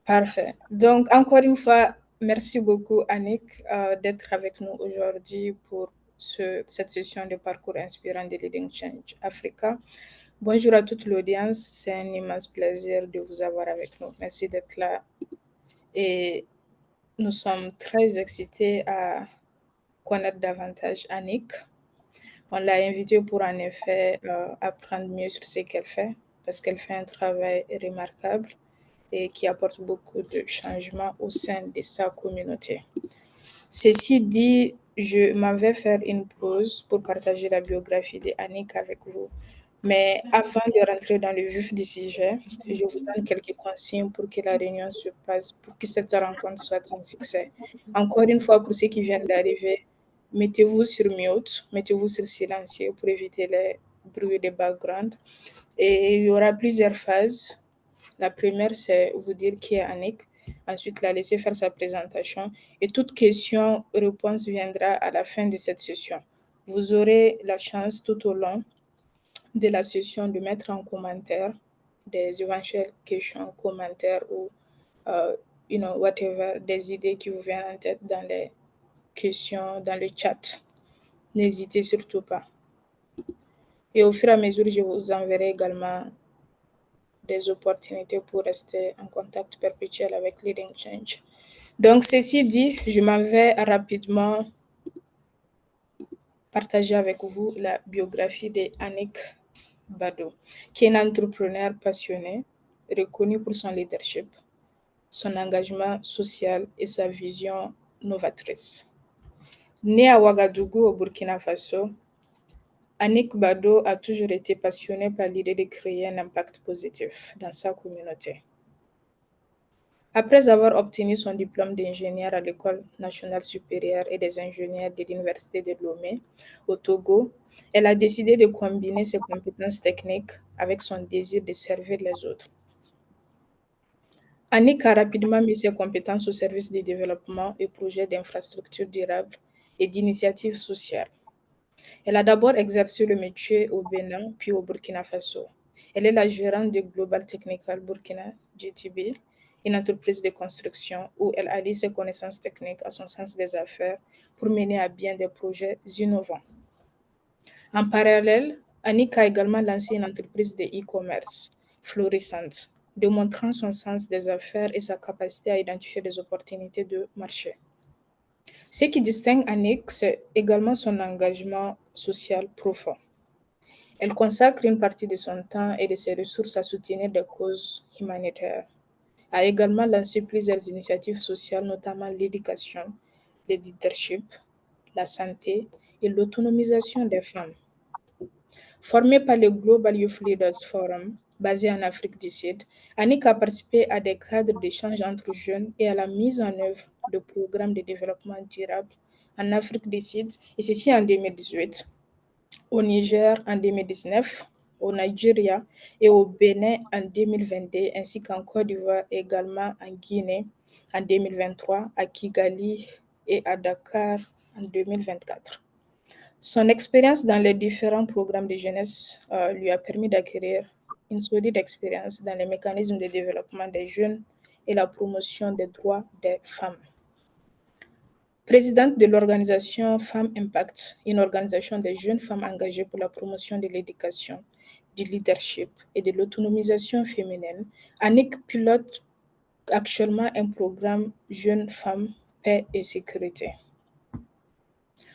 Parfait. Donc, encore une fois, merci beaucoup, Annick, d'être avec nous aujourd'hui pour cette session de parcours inspirant de Leading Change Africa. Bonjour à toute l'audience, c'est un immense plaisir de vous avoir avec nous. Merci d'être là. Et nous sommes très excités à connaître davantage Annick. On l'a invitée pour en effet apprendre mieux sur ce qu'elle fait, parce qu'elle fait un travail remarquable et qui apporte beaucoup de changements au sein de sa communauté. Ceci dit, je m'en vais faire une pause pour partager la biographie d'Annick avec vous. Mais avant de rentrer dans le vif du sujet, je vous donne quelques consignes pour que la réunion se passe, pour que cette rencontre soit un succès. Encore une fois, pour ceux qui viennent d'arriver, mettez-vous sur mute, mettez-vous sur silencieux pour éviter les bruits de background. Et il y aura plusieurs phases. La première, c'est vous dire qui est Annick. Ensuite, la laisser faire sa présentation. Et toute question, réponse viendra à la fin de cette session. Vous aurez la chance tout au long de la session de mettre en commentaire des éventuelles questions, commentaires ou, whatever, des idées qui vous viennent en tête dans les questions, dans le chat. N'hésitez surtout pas. Et au fur et à mesure, je vous enverrai également des opportunités pour rester en contact perpétuel avec Leading Change. Donc, ceci dit, je m'en vais rapidement partager avec vous la biographie d'Annick Bado, qui est une entrepreneur passionnée, reconnue pour son leadership, son engagement social et sa vision novatrice. Née à Ouagadougou, au Burkina Faso, Annick Bado a toujours été passionnée par l'idée de créer un impact positif dans sa communauté. Après avoir obtenu son diplôme d'ingénieur à l'École nationale supérieure et des ingénieurs de l'Université de Lomé, au Togo, elle a décidé de combiner ses compétences techniques avec son désir de servir les autres. Annick a rapidement mis ses compétences au service du développement et projets d'infrastructures durables et d'initiatives sociales. Elle a d'abord exercé le métier au Bénin puis au Burkina Faso. Elle est la gérante de Global Technical Burkina, GTB, une entreprise de construction où elle allie ses connaissances techniques à son sens des affaires pour mener à bien des projets innovants. En parallèle, Annick a également lancé une entreprise de e-commerce florissante, démontrant son sens des affaires et sa capacité à identifier des opportunités de marché. Ce qui distingue Annick, c'est également son engagement social profond. Elle consacre une partie de son temps et de ses ressources à soutenir des causes humanitaires. A également lancé plusieurs initiatives sociales, notamment l'éducation, le leadership, la santé et l'autonomisation des femmes. Formée par le Global Youth Leaders Forum, basé en Afrique du Sud, Annick a participé à des cadres d'échange entre jeunes et à la mise en œuvre de programmes de développement durable en Afrique du Sud, et ceci en 2018, au Niger en 2019, au Nigeria et au Bénin en 2022, ainsi qu'en Côte d'Ivoire et également en Guinée en 2023, à Kigali et à Dakar en 2024. Son expérience dans les différents programmes de jeunesse lui a permis d'acquérir une solide expérience dans les mécanismes de développement des jeunes et la promotion des droits des femmes. Présidente de l'organisation Femmes Impact, une organisation de jeunes femmes engagées pour la promotion de l'éducation, du leadership et de l'autonomisation féminine, Annick pilote actuellement un programme Jeunes Femmes, Paix et Sécurité.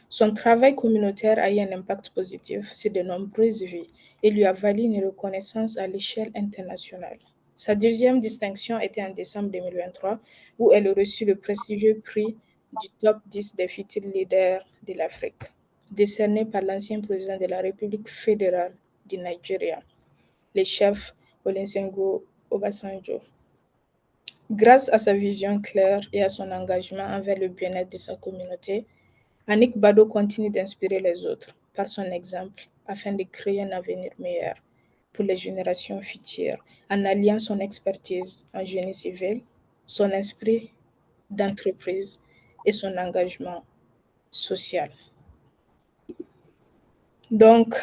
Son travail communautaire a eu un impact positif sur de nombreuses vies et lui a valu une reconnaissance à l'échelle internationale. Sa deuxième distinction était en décembre 2023, où elle a reçu le prestigieux prix du top 10 des futurs leaders de l'Afrique, décerné par l'ancien président de la République fédérale du Nigeria, le chef Olusegun Obasanjo. Grâce à sa vision claire et à son engagement envers le bien-être de sa communauté, Annick Bado continue d'inspirer les autres par son exemple afin de créer un avenir meilleur pour les générations futures en alliant son expertise en génie civil, son esprit d'entreprise et son engagement social. Donc,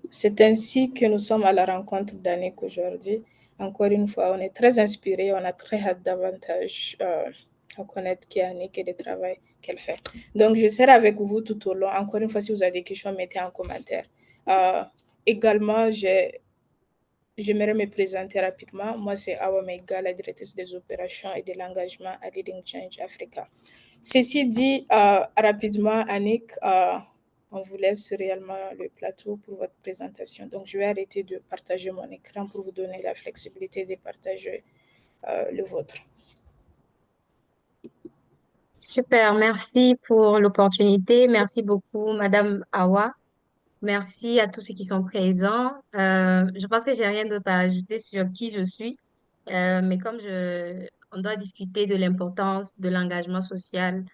c'est ainsi que nous sommes à la rencontre d'Annick aujourd'hui. Encore une fois, on est très inspiré, on a très hâte davantage à connaître qui est Annick et le travail qu'elle fait. Donc, je serai avec vous tout au long. Encore une fois, si vous avez des questions, mettez en commentaire. Euh, également, j'aimerais me présenter rapidement. Moi, c'est Awa Mega, la directrice des opérations et de l'engagement à Leading Change Africa. Ceci dit, rapidement, Annick, on vous laisse réellement le plateau pour votre présentation. Donc, je vais arrêter de partager mon écran pour vous donner la flexibilité de partager le vôtre. Super, merci pour l'opportunité. Merci beaucoup, Madame Awa. Merci à tous ceux qui sont présents. Je pense que j'ai rien d'autre à ajouter sur qui je suis, mais on doit discuter de l'importance de l'engagement social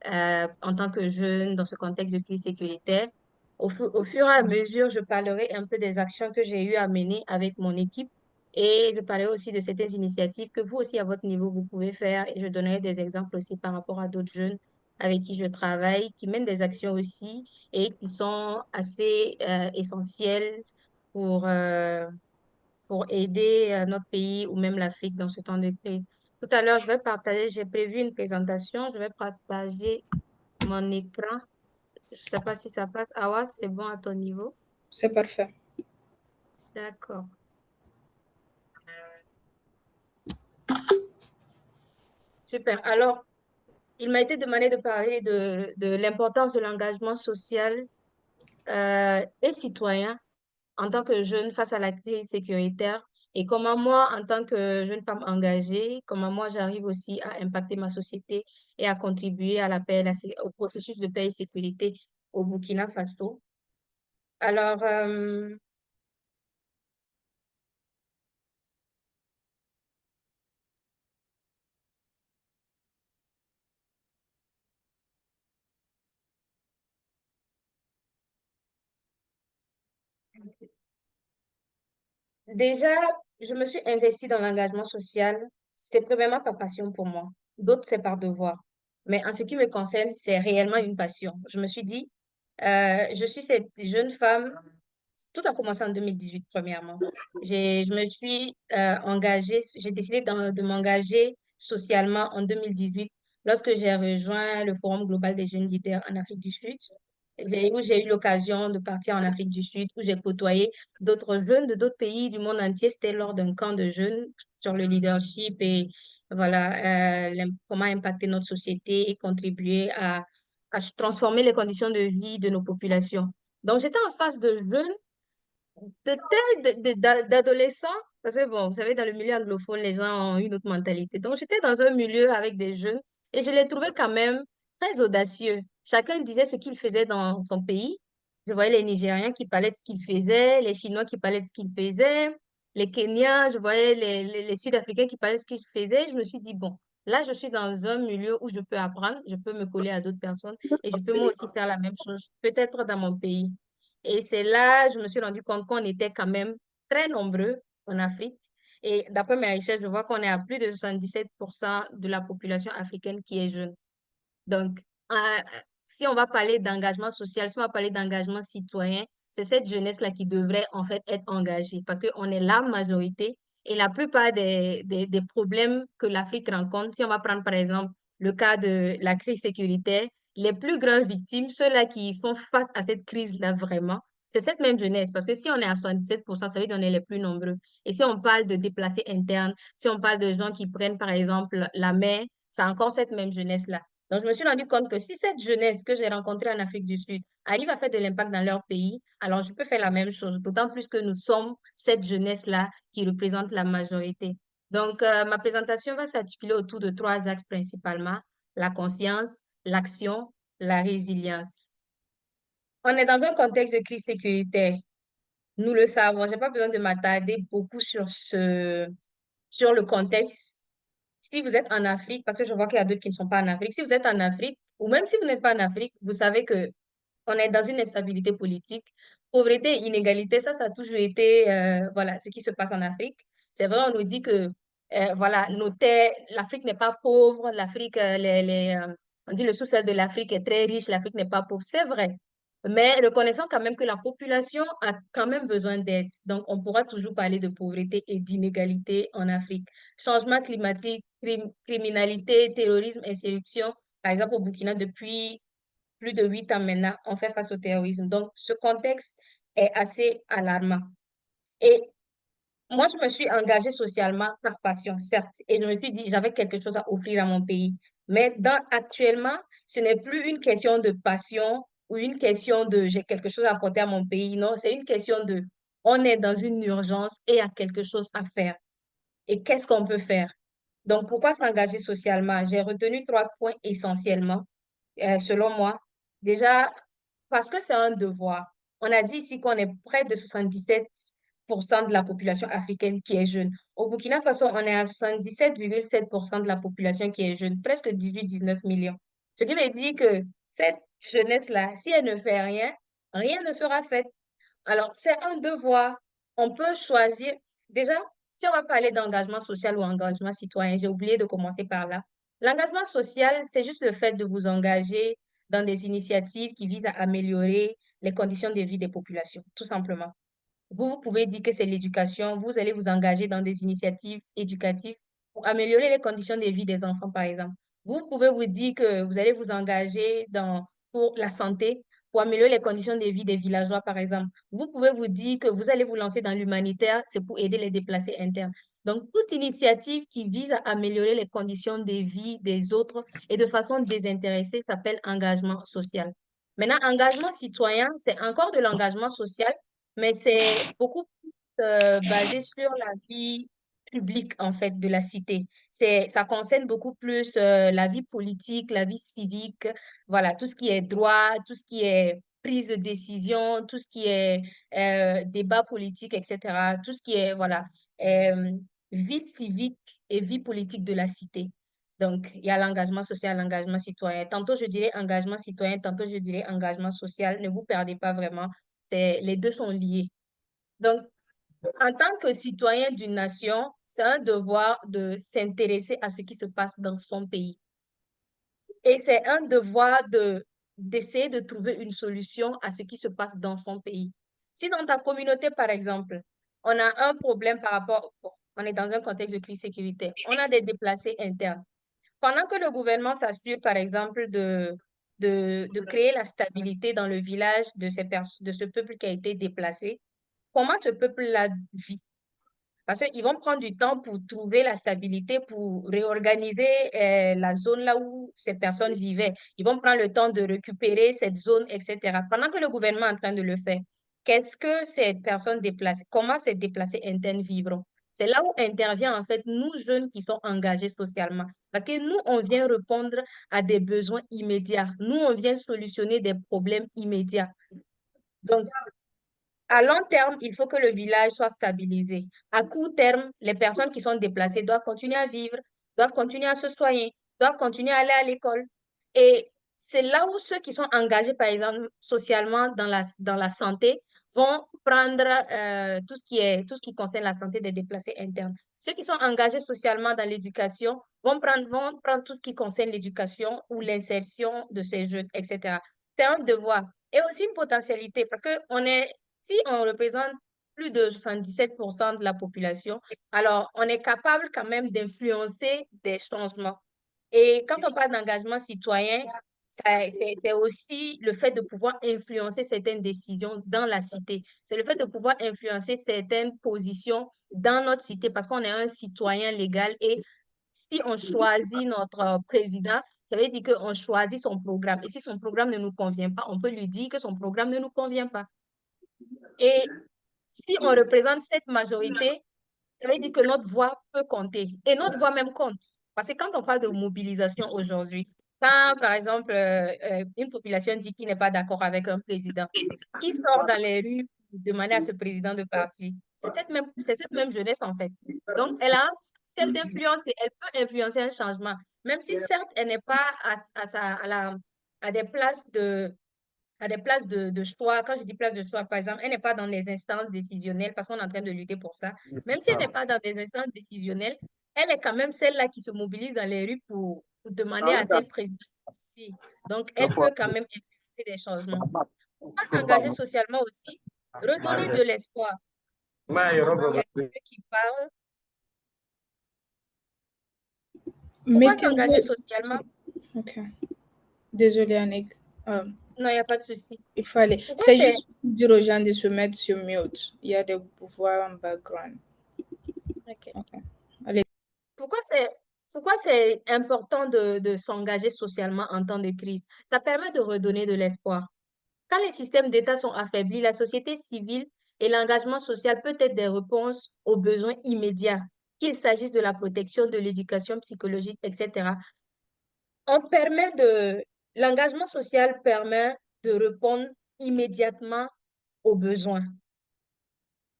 en tant que jeune dans ce contexte de crise sécuritaire. Au fur et à mesure, je parlerai un peu des actions que j'ai eu à mener avec mon équipe et je parlerai aussi de certaines initiatives que vous aussi à votre niveau vous pouvez faire et je donnerai des exemples aussi par rapport à d'autres jeunes avec qui je travaille, qui mènent des actions aussi et qui sont assez essentielles pour, euh, pour aider notre pays ou même l'Afrique dans ce temps de crise. Tout à l'heure, j'ai prévu une présentation, je vais partager mon écran. Je ne sais pas si ça passe. Awas, c'est bon à ton niveau? C'est parfait. D'accord. Super. Alors, il m'a été demandé de parler de l'importance de l'engagement social et citoyen en tant que jeune face à la crise sécuritaire et comment moi, en tant que jeune femme engagée, comment moi j'arrive aussi à impacter ma société et à contribuer à la paix, au processus de paix et sécurité au Burkina Faso. Alors, déjà, je me suis investie dans l'engagement social. C'était premièrement par passion pour moi. D'autres, c'est par devoir. Mais en ce qui me concerne, c'est réellement une passion. Je me suis dit, je suis cette jeune femme. Tout a commencé en 2018, premièrement. Je me suis engagée, j'ai décidé de m'engager socialement en 2018 lorsque j'ai rejoint le Forum global des jeunes leaders en Afrique du Sud, où j'ai eu l'occasion de partir en Afrique du Sud, où j'ai côtoyé d'autres jeunes de d'autres pays du monde entier. C'était lors d'un camp de jeunes sur le leadership et voilà, comment impacter notre société et contribuer à transformer les conditions de vie de nos populations. Donc, j'étais en face de jeunes d'adolescents, parce que bon, vous savez, dans le milieu anglophone, les gens ont une autre mentalité. Donc, j'étais dans un milieu avec des jeunes et je les trouvais quand même très audacieux. Chacun disait ce qu'il faisait dans son pays. Je voyais les Nigériens qui parlaient de ce qu'ils faisaient, les Chinois qui parlaient de ce qu'ils faisaient, les Kenyans, je voyais les Sud-Africains qui parlaient de ce qu'ils faisaient. Je me suis dit, bon, là, je suis dans un milieu où je peux apprendre, je peux me coller à d'autres personnes et je peux moi aussi faire la même chose, peut-être dans mon pays. Et c'est là, je me suis rendu compte qu'on était quand même très nombreux en Afrique. Et d'après mes recherches, je vois qu'on est à plus de 77% de la population africaine qui est jeune. Donc, euh, si on va parler d'engagement social, si on va parler d'engagement citoyen, c'est cette jeunesse-là qui devrait en fait être engagée parce qu'on est la majorité et la plupart des problèmes que l'Afrique rencontre, si on va prendre par exemple le cas de la crise sécuritaire, les plus grandes victimes, ceux-là qui font face à cette crise-là vraiment, c'est cette même jeunesse parce que si on est à 77%, ça veut dire qu'on est les plus nombreux. Et si on parle de déplacés internes, si on parle de gens qui prennent par exemple la mer, c'est encore cette même jeunesse-là. Donc, je me suis rendu compte que si cette jeunesse que j'ai rencontrée en Afrique du Sud arrive à faire de l'impact dans leur pays, alors je peux faire la même chose, d'autant plus que nous sommes cette jeunesse-là qui représente la majorité. Donc, ma présentation va s'articuler autour de trois axes principalement, la conscience, l'action, la résilience. On est dans un contexte de crise sécuritaire. Nous le savons. Je n'ai pas besoin de m'attarder beaucoup sur le contexte. Si vous êtes en Afrique, parce que je vois qu'il y a d'autres qui ne sont pas en Afrique, si vous êtes en Afrique, ou même si vous n'êtes pas en Afrique, vous savez que on est dans une instabilité politique. Pauvreté et inégalité, ça a toujours été voilà, ce qui se passe en Afrique. C'est vrai, on nous dit que voilà, nos terres, l'Afrique n'est pas pauvre, l'Afrique, on dit le sous-sol de l'Afrique est très riche, l'Afrique n'est pas pauvre. C'est vrai. mais reconnaissant quand même que la population a quand même besoin d'aide. Donc, on pourra toujours parler de pauvreté et d'inégalité en Afrique. Changement climatique, criminalité, terrorisme, insurrection. Par exemple, au Burkina, depuis plus de 8 ans maintenant, on fait face au terrorisme. Donc, ce contexte est assez alarmant. Et moi, je me suis engagée socialement par passion, certes, et je me suis dit, j'avais quelque chose à offrir à mon pays. Mais actuellement, ce n'est plus une question de passion ou une question de j'ai quelque chose à apporter à mon pays. Non, c'est une question de on est dans une urgence et il y a quelque chose à faire. Et qu'est-ce qu'on peut faire? Donc, pourquoi s'engager socialement? J'ai retenu 3 points essentiellement, selon moi. Déjà, parce que c'est un devoir. On a dit ici qu'on est près de 77% de la population africaine qui est jeune. Au Burkina Faso, on est à 77,7% de la population qui est jeune, presque 18-19 millions. Ce qui veut dire que cette jeunesse-là, si elle ne fait rien, rien ne sera fait. Alors, c'est un devoir. On peut choisir. Déjà, si on va parler d'engagement social ou engagement citoyen, j'ai oublié de commencer par là. L'engagement social, c'est juste le fait de vous engager dans des initiatives qui visent à améliorer les conditions de vie des populations, tout simplement. Vous pouvez dire que c'est l'éducation, vous allez vous engager dans des initiatives éducatives pour améliorer les conditions de vie des enfants, par exemple. Vous pouvez vous dire que vous allez vous engager pour la santé, pour améliorer les conditions de vie des villageois, par exemple. Vous pouvez vous dire que vous allez vous lancer dans l'humanitaire, c'est pour aider les déplacés internes. Donc, toute initiative qui vise à améliorer les conditions de vie des autres et de façon désintéressée s'appelle engagement social. Maintenant, engagement citoyen, c'est encore de l'engagement social, mais c'est beaucoup plus basé sur la vie publique, en fait, de la cité. Ça concerne beaucoup plus la vie politique, la vie civique, voilà, tout ce qui est droit, tout ce qui est prise de décision, tout ce qui est débat politique, etc., tout ce qui est, voilà, euh, vie civique et vie politique de la cité. Donc, il y a l'engagement social, l'engagement citoyen. Tantôt, je dirais engagement citoyen, tantôt, je dirais engagement social. Ne vous perdez pas vraiment. Les deux sont liés. Donc, en tant que citoyen d'une nation, c'est un devoir de s'intéresser à ce qui se passe dans son pays. Et c'est un devoir d'essayer de trouver une solution à ce qui se passe dans son pays. Si dans ta communauté, par exemple, on a un problème par rapport, bon, on est dans un contexte de crise sécuritaire, on a des déplacés internes. Pendant que le gouvernement s'assure, par exemple, de créer la stabilité dans le village de ce peuple qui a été déplacé, comment ce peuple-là vit? Parce qu'ils vont prendre du temps pour trouver la stabilité, pour réorganiser la zone là où ces personnes vivaient. Ils vont prendre le temps de récupérer cette zone, etc. Pendant que le gouvernement est en train de le faire, qu'est-ce que ces personnes déplacées, comment ces déplacés internes vivront? C'est là où intervient en fait nous jeunes qui sont engagés socialement. Parce que nous, on vient répondre à des besoins immédiats. Nous, on vient solutionner des problèmes immédiats. Donc, à long terme, il faut que le village soit stabilisé. À court terme, les personnes qui sont déplacées doivent continuer à vivre, doivent continuer à se soigner, doivent continuer à aller à l'école. Et c'est là où ceux qui sont engagés, par exemple, socialement dans la santé, vont prendre tout ce qui concerne la santé des déplacés internes. Ceux qui sont engagés socialement dans l'éducation vont prendre tout ce qui concerne l'éducation ou l'insertion de ces jeunes, etc. C'est un devoir et aussi une potentialité parce que si on représente plus de 77% de la population, alors on est capable quand même d'influencer des changements. Et quand on parle d'engagement citoyen, c'est aussi le fait de pouvoir influencer certaines décisions dans la cité. C'est le fait de pouvoir influencer certaines positions dans notre cité parce qu'on est un citoyen légal et si on choisit notre président, ça veut dire qu'on choisit son programme. Et si son programme ne nous convient pas, on peut lui dire que son programme ne nous convient pas. Et si on représente cette majorité, ça veut dire que notre voix peut compter. Et notre voix même compte. Parce que quand on parle de mobilisation aujourd'hui, quand, par exemple, une population dit qu'il n'est pas d'accord avec un président, qui sort dans les rues pour demander à ce président de partir? C'est cette même jeunesse, en fait. Donc, elle a cette influence et elle peut influencer un changement. Même si, certes, elle n'est pas à des places de choix. Quand je dis place de choix, par exemple, elle n'est pas dans les instances décisionnelles parce qu'on est en train de lutter pour ça. Même si elle n'est pas dans des instances décisionnelles, elle est quand même celle-là qui se mobilise dans les rues pour demander à tel président de partir. Donc, elle peut quand même influencer des changements. Pourquoi s'engager socialement aussi? Redonner de l'espoir. Il y a quelqu'un qui parle. Pourquoi s'engager Mettez-vous. socialement? Ok. Désolée, Annick. Euh, Non, il n'y a pas de souci. il fallait. Pourquoi C'est c'est juste pour dire aux gens de se mettre sur mute. Il y a des voix en background. ok. Ok. Allez. Pourquoi c'est pourquoi c'est important de s'engager socialement en temps de crise? Ça permet de redonner de l'espoir. Quand les systèmes d'État sont affaiblis, la société civile et l'engagement social peut être des réponses aux besoins immédiats, qu'il s'agisse de la protection, de l'éducation psychologique, etc. On permet l'engagement social permet de répondre immédiatement aux besoins.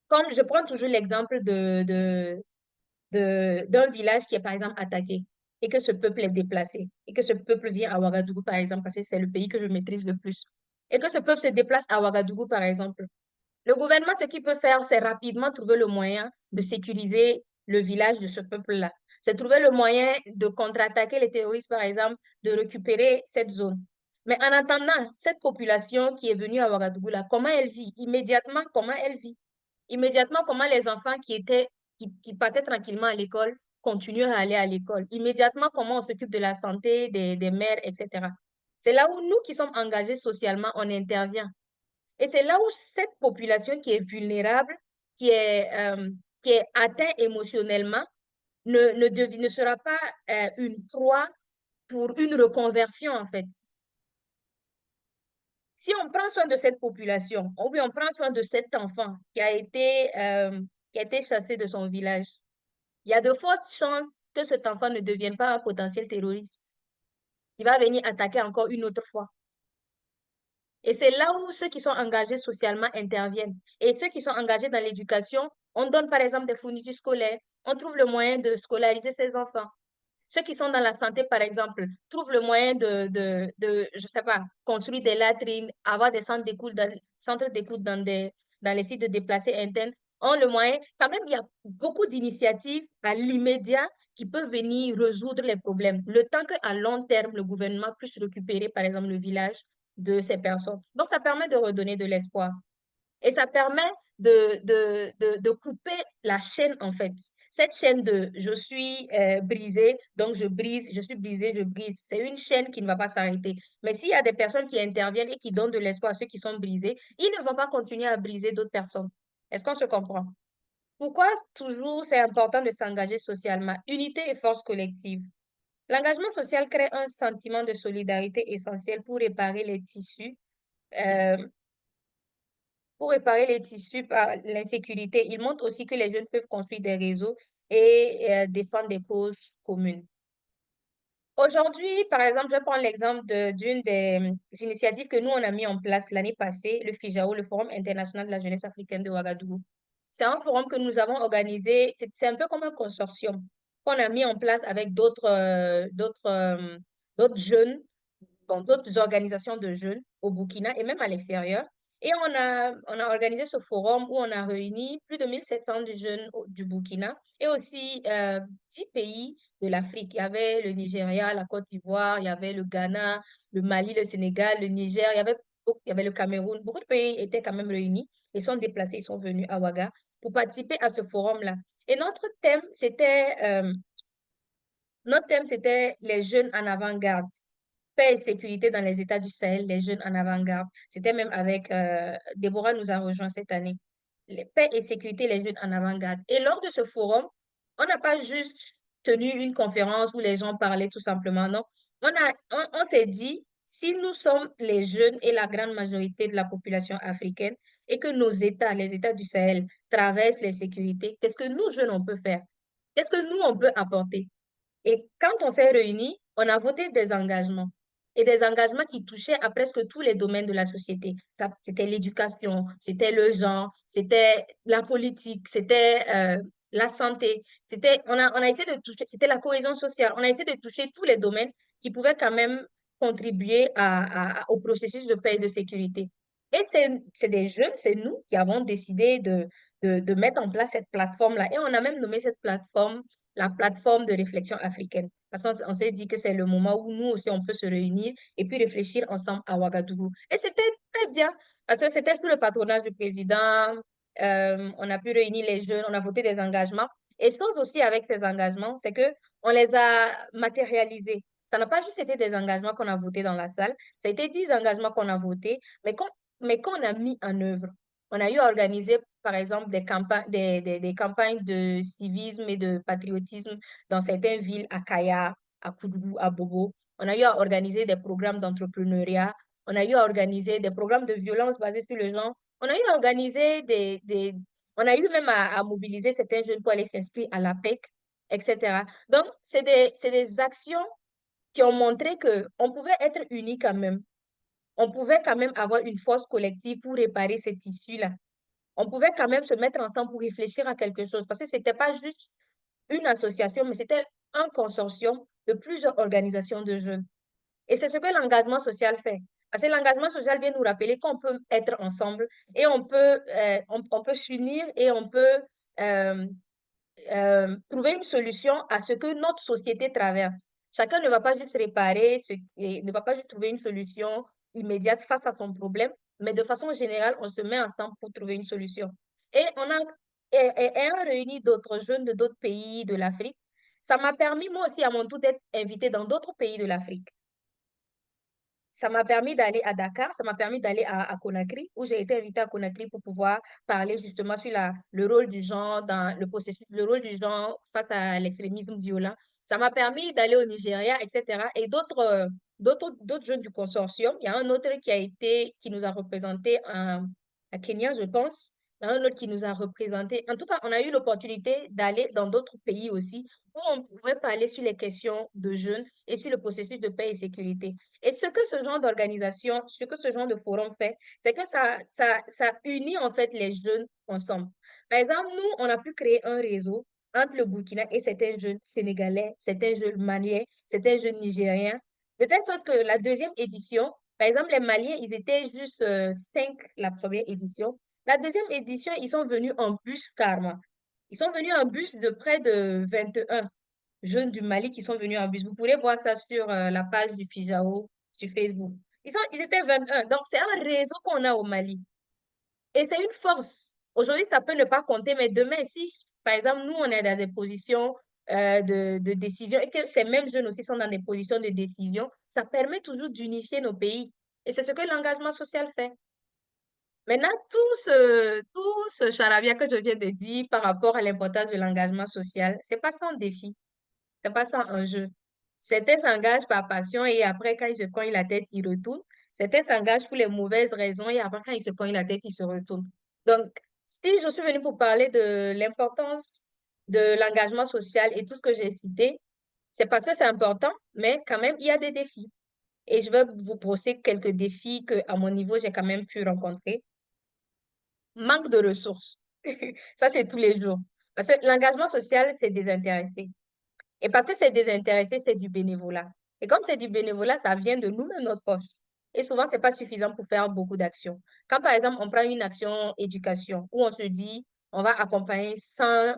Comme je prends toujours l'exemple d'un village qui est par exemple attaqué et que ce peuple est déplacé et que ce peuple vient à Ouagadougou par exemple parce que c'est le pays que je maîtrise le plus et que ce peuple se déplace à Ouagadougou par exemple. Le gouvernement, ce qu'il peut faire, c'est rapidement trouver le moyen de sécuriser le village de ce peuple-là. C'est trouver le moyen de contre-attaquer les terroristes, par exemple, de récupérer cette zone. Mais en attendant, cette population qui est venue à Ouagadougou, là, comment elle vit? Immédiatement, comment elle vit? Immédiatement, comment les enfants qui partaient tranquillement à l'école continuent à aller à l'école? Immédiatement, comment on s'occupe de la santé des mères, etc. C'est là où nous qui sommes engagés socialement, on intervient. Et c'est là où cette population qui est vulnérable, qui est, euh, qui est atteinte émotionnellement, ne sera pas une proie pour une reconversion, en fait. Si on prend soin de cette population, ou bien on prend soin de cet enfant qui a été chassé de son village, il y a de fortes chances que cet enfant ne devienne pas un potentiel terroriste. Il va venir attaquer encore une autre fois. Et c'est là où ceux qui sont engagés socialement interviennent. Et ceux qui sont engagés dans l'éducation, on donne par exemple des fournitures scolaires, on trouve le moyen de scolariser ses enfants. Ceux qui sont dans la santé, par exemple, trouvent le moyen je sais pas, construire des latrines, avoir des centres d'écoute dans les sites de déplacés internes, ont le moyen. Quand même, il y a beaucoup d'initiatives à l'immédiat qui peuvent venir résoudre les problèmes. Le temps qu'à long terme, le gouvernement puisse récupérer, par exemple, le village de ces personnes. Donc, ça permet de redonner de l'espoir. Et ça permet de couper la chaîne, en fait. Cette chaîne de je suis brisée, donc je brise, je suis brisée, je brise. C'est une chaîne qui ne va pas s'arrêter. Mais s'il y a des personnes qui interviennent et qui donnent de l'espoir à ceux qui sont brisés, ils ne vont pas continuer à briser d'autres personnes. Est-ce qu'on se comprend? Pourquoi toujours c'est important de s'engager socialement? Unité et force collective. L'engagement social crée un sentiment de solidarité essentiel euh, pour réparer les tissus par l'insécurité. Il montre aussi que les jeunes peuvent construire des réseaux et défendre des causes communes. Aujourd'hui, par exemple, je vais prendre l'exemple d'une des initiatives que nous, on a mis en place l'année passée, le FIJAO, le Forum international de la jeunesse africaine de Ouagadougou. C'est un forum que nous avons organisé, c'est un peu comme un consortium qu'on a mis en place avec d'autres jeunes bon, d'autres organisations de jeunes au Burkina et même à l'extérieur. Et on a organisé ce forum où on a réuni plus de 1700 de jeunes du Burkina et aussi 10 pays de l'Afrique. Il y avait le Nigeria, la Côte d'Ivoire, il y avait le Ghana, le Mali, le Sénégal, le Niger, il y avait le Cameroun. Beaucoup de pays étaient quand même réunis et sont déplacés, ils sont venus à Ouaga pour participer à ce forum-là. Et notre thème, c'était les jeunes en avant-garde. Paix et sécurité dans les États du Sahel, les jeunes en avant-garde. C'était même avec Déborah nous a rejoint cette année. Paix et sécurité, les jeunes en avant-garde. Et lors de ce forum, on n'a pas juste tenu une conférence où les gens parlaient tout simplement, non. On s'est dit, si nous sommes les jeunes et la grande majorité de la population africaine et que nos États, les États du Sahel, traversent les sécurités, qu'est-ce que nous, jeunes, on peut faire? Qu'est-ce que nous, on peut apporter? Et quand on s'est réunis, on a voté des engagements. Et des engagements qui touchaient à presque tous les domaines de la société. C'était l'éducation, c'était le genre, c'était la politique, c'était la santé. On a essayé de toucher, c'était la cohésion sociale. On a essayé de toucher tous les domaines qui pouvaient quand même contribuer au processus de paix et de sécurité. Et c'est des jeunes, c'est nous qui avons décidé de mettre en place cette plateforme-là. Et on a même nommé cette plateforme la plateforme de réflexion africaine. Parce qu'on s'est dit que c'est le moment où nous aussi, on peut se réunir et puis réfléchir ensemble à Ouagadougou. Et c'était très bien, parce que c'était sous le patronage du président. On a pu réunir les jeunes, on a voté des engagements. Et chose aussi avec ces engagements, c'est que on les a matérialisés. Ça n'a pas juste été des engagements qu'on a votés dans la salle, ça a été 10 engagements qu'on a votés, mais qu'on a mis en œuvre. On a eu à organiser, par exemple, des campagnes de civisme et de patriotisme dans certaines villes, à Kaya, à Koudou, à Bobo. On a eu à organiser des programmes d'entrepreneuriat. On a eu à organiser des programmes de violence basés sur le genre. On a eu à organiser on a eu même à mobiliser certains jeunes pour aller s'inscrire à l'APEC, etc. Donc, c'est des actions qui ont montré qu'on pouvait être unis quand même. On pouvait quand même avoir une force collective pour réparer cette issue-là. On pouvait quand même se mettre ensemble pour réfléchir à quelque chose parce que c'était pas juste une association, mais c'était un consortium de plusieurs organisations de jeunes. Et c'est ce que l'engagement social fait. Parce que l'engagement social vient nous rappeler qu'on peut être ensemble et on peut s'unir et on peut euh, trouver une solution à ce que notre société traverse. Chacun ne va pas juste réparer, et ne va pas juste trouver une solution immédiate face à son problème, mais de façon générale, on se met ensemble pour trouver une solution. Et on a ayant réuni d'autres jeunes de d'autres pays de l'Afrique, ça m'a permis moi aussi à mon tour d'être invitée dans d'autres pays de l'Afrique. Ça m'a permis d'aller à Dakar, ça m'a permis d'aller à Conakry, où j'ai été invitée à Conakry pour pouvoir parler justement sur le rôle du genre dans le processus, le rôle du genre face à l'extrémisme violent. Ça m'a permis d'aller au Nigeria, etc. Et d'autres jeunes du consortium. Il y a un autre qui nous a représenté à Kenya, je pense. Il y a un autre qui nous a représenté. En tout cas, on a eu l'opportunité d'aller dans d'autres pays aussi, où on pouvait parler sur les questions de jeunes et sur le processus de paix et sécurité. Et ce que ce genre d'organisation, ce que ce genre de forum fait, c'est que ça unit en fait les jeunes ensemble. Par exemple, nous, on a pu créer un réseau entre le Burkina et certains jeunes sénégalais, certains jeunes maliens, certains jeunes nigériens, de telle sorte que la deuxième édition, par exemple, les Maliens, ils étaient juste 5 la première édition. La deuxième édition, ils sont venus en bus carrément. Ils sont venus en bus de près de 21 jeunes du Mali qui sont venus en bus. Vous pourrez voir ça sur la page du Fijao sur Facebook. Ils étaient 21. Donc, c'est un réseau qu'on a au Mali. Et c'est une force. Aujourd'hui, ça peut ne pas compter, mais demain, si, par exemple, nous, on est dans des positions de décision et que ces mêmes jeunes aussi sont dans des positions de décision, ça permet toujours d'unifier nos pays. Et c'est ce que l'engagement social fait. Maintenant, tout ce charabia que je viens de dire par rapport à l'importance de l'engagement social, c'est pas sans défi. C'est pas ça un jeu. Certains s'engagent par passion et après, quand ils se cognent la tête, ils retournent. Certains s'engagent pour les mauvaises raisons et après, quand ils se cognent la tête, ils se retournent. Donc, si je suis venue pour parler de l'importance de l'engagement social et tout ce que j'ai cité, c'est parce que c'est important, mais quand même, il y a des défis. Et je vais vous brosser quelques défis que, à mon niveau, j'ai quand même pu rencontrer. Manque de ressources. Ça, c'est tous les jours. Parce que l'engagement social, c'est désintéressé. Et parce que c'est désintéressé, c'est du bénévolat. Et comme c'est du bénévolat, ça vient de nous-mêmes, notre poche. Et souvent, c'est pas suffisant pour faire beaucoup d'actions. Quand, par exemple, on prend une action éducation, où on se dit, on va accompagner 100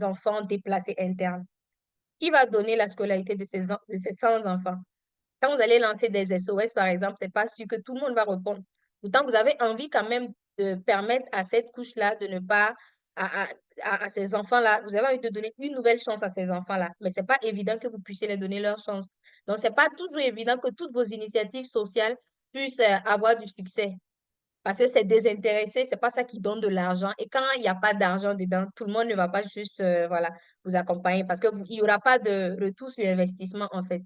enfants déplacés internes, qui va donner la scolarité de ces 100 enfants? Quand vous allez lancer des SOS, par exemple, c'est pas sûr que tout le monde va répondre. Pourtant, vous avez envie quand même de permettre à cette couche-là de ne pas, à, à, à ces enfants-là, vous avez envie de donner une nouvelle chance à ces enfants-là. Mais c'est pas évident que vous puissiez leur donner leur chance. Donc, c'est pas toujours évident que toutes vos initiatives sociales puissent avoir du succès. Parce que c'est désintéressé, c'est pas ça qui donne de l'argent. Et quand il n'y a pas d'argent dedans, tout le monde ne va pas juste, voilà, vous accompagner parce que il y aura pas de retour sur investissement, en fait.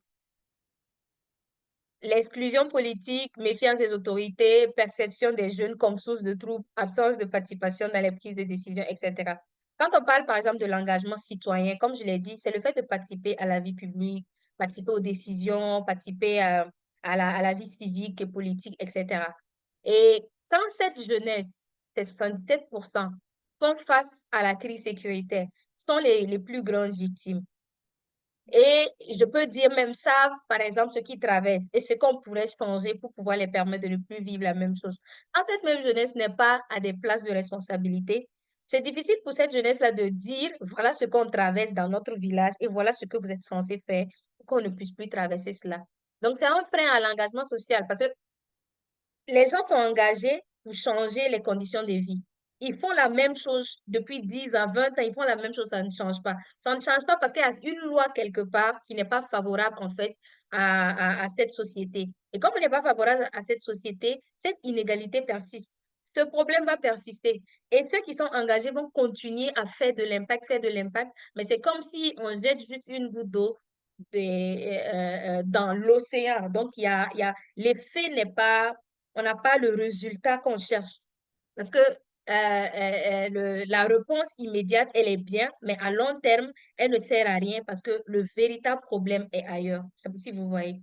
L'exclusion politique, méfiance des autorités, perception des jeunes comme source de troubles, absence de participation dans les prises de décision, etc. Quand on parle, par exemple, de l'engagement citoyen, comme je l'ai dit, c'est le fait de participer à la vie publique, participer aux décisions, participer à la vie civique et politique, etc. Et quand cette jeunesse, c'est 77%, font face à la crise sécuritaire, sont les plus grandes victimes. Et je peux dire même savent, par exemple, ce qu'ils traversent et ce qu'on pourrait changer pour pouvoir les permettre de ne plus vivre la même chose. Quand cette même jeunesse n'est pas à des places de responsabilité, C'est difficile pour cette jeunesse-là de dire, voilà ce qu'on traverse dans notre village et voilà ce que vous êtes censé faire pour qu'on ne puisse plus traverser cela. Donc, c'est un frein à l'engagement social parce que les gens sont engagés pour changer les conditions de vie. Ils font la même chose depuis 10 à 20 ans, ils font la même chose, ça ne change pas. Ça ne change pas parce qu'il y a une loi quelque part qui n'est pas favorable en fait à cette société. Et comme elle n'est pas favorable à cette société, cette inégalité persiste. Ce problème va persister. Et ceux qui sont engagés vont continuer à faire de l'impact, mais c'est comme si on jette juste une goutte d'eau dans l'océan. Donc, l'effet n'est pas, on n'a pas le résultat qu'on cherche. Parce que la réponse immédiate, elle est bien, mais à long terme, elle ne sert à rien parce que le véritable problème est ailleurs. Si vous voyez.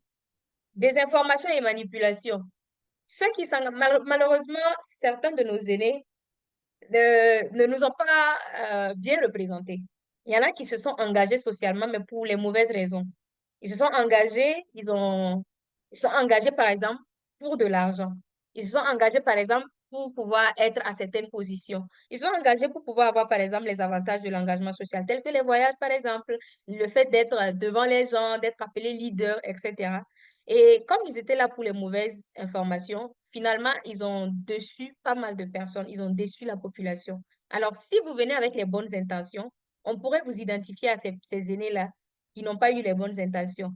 Désinformation et manipulation. Ceux qui sont, malheureusement, certains de nos aînés ne nous ont pas bien représentés. Il y en a qui se sont engagés socialement, mais pour les mauvaises raisons. Ils se sont engagés, ils sont engagés, par exemple, pour de l'argent. Ils se sont engagés, par exemple, pour pouvoir être à certaines positions. Ils se sont engagés pour pouvoir avoir, par exemple, les avantages de l'engagement social, tels que les voyages, par exemple, le fait d'être devant les gens, d'être appelé leader, etc. Et comme ils étaient là pour les mauvaises informations, finalement, ils ont déçu pas mal de personnes, ils ont déçu la population. Alors, si vous venez avec les bonnes intentions, on pourrait vous identifier à ces aînés-là qui n'ont pas eu les bonnes intentions.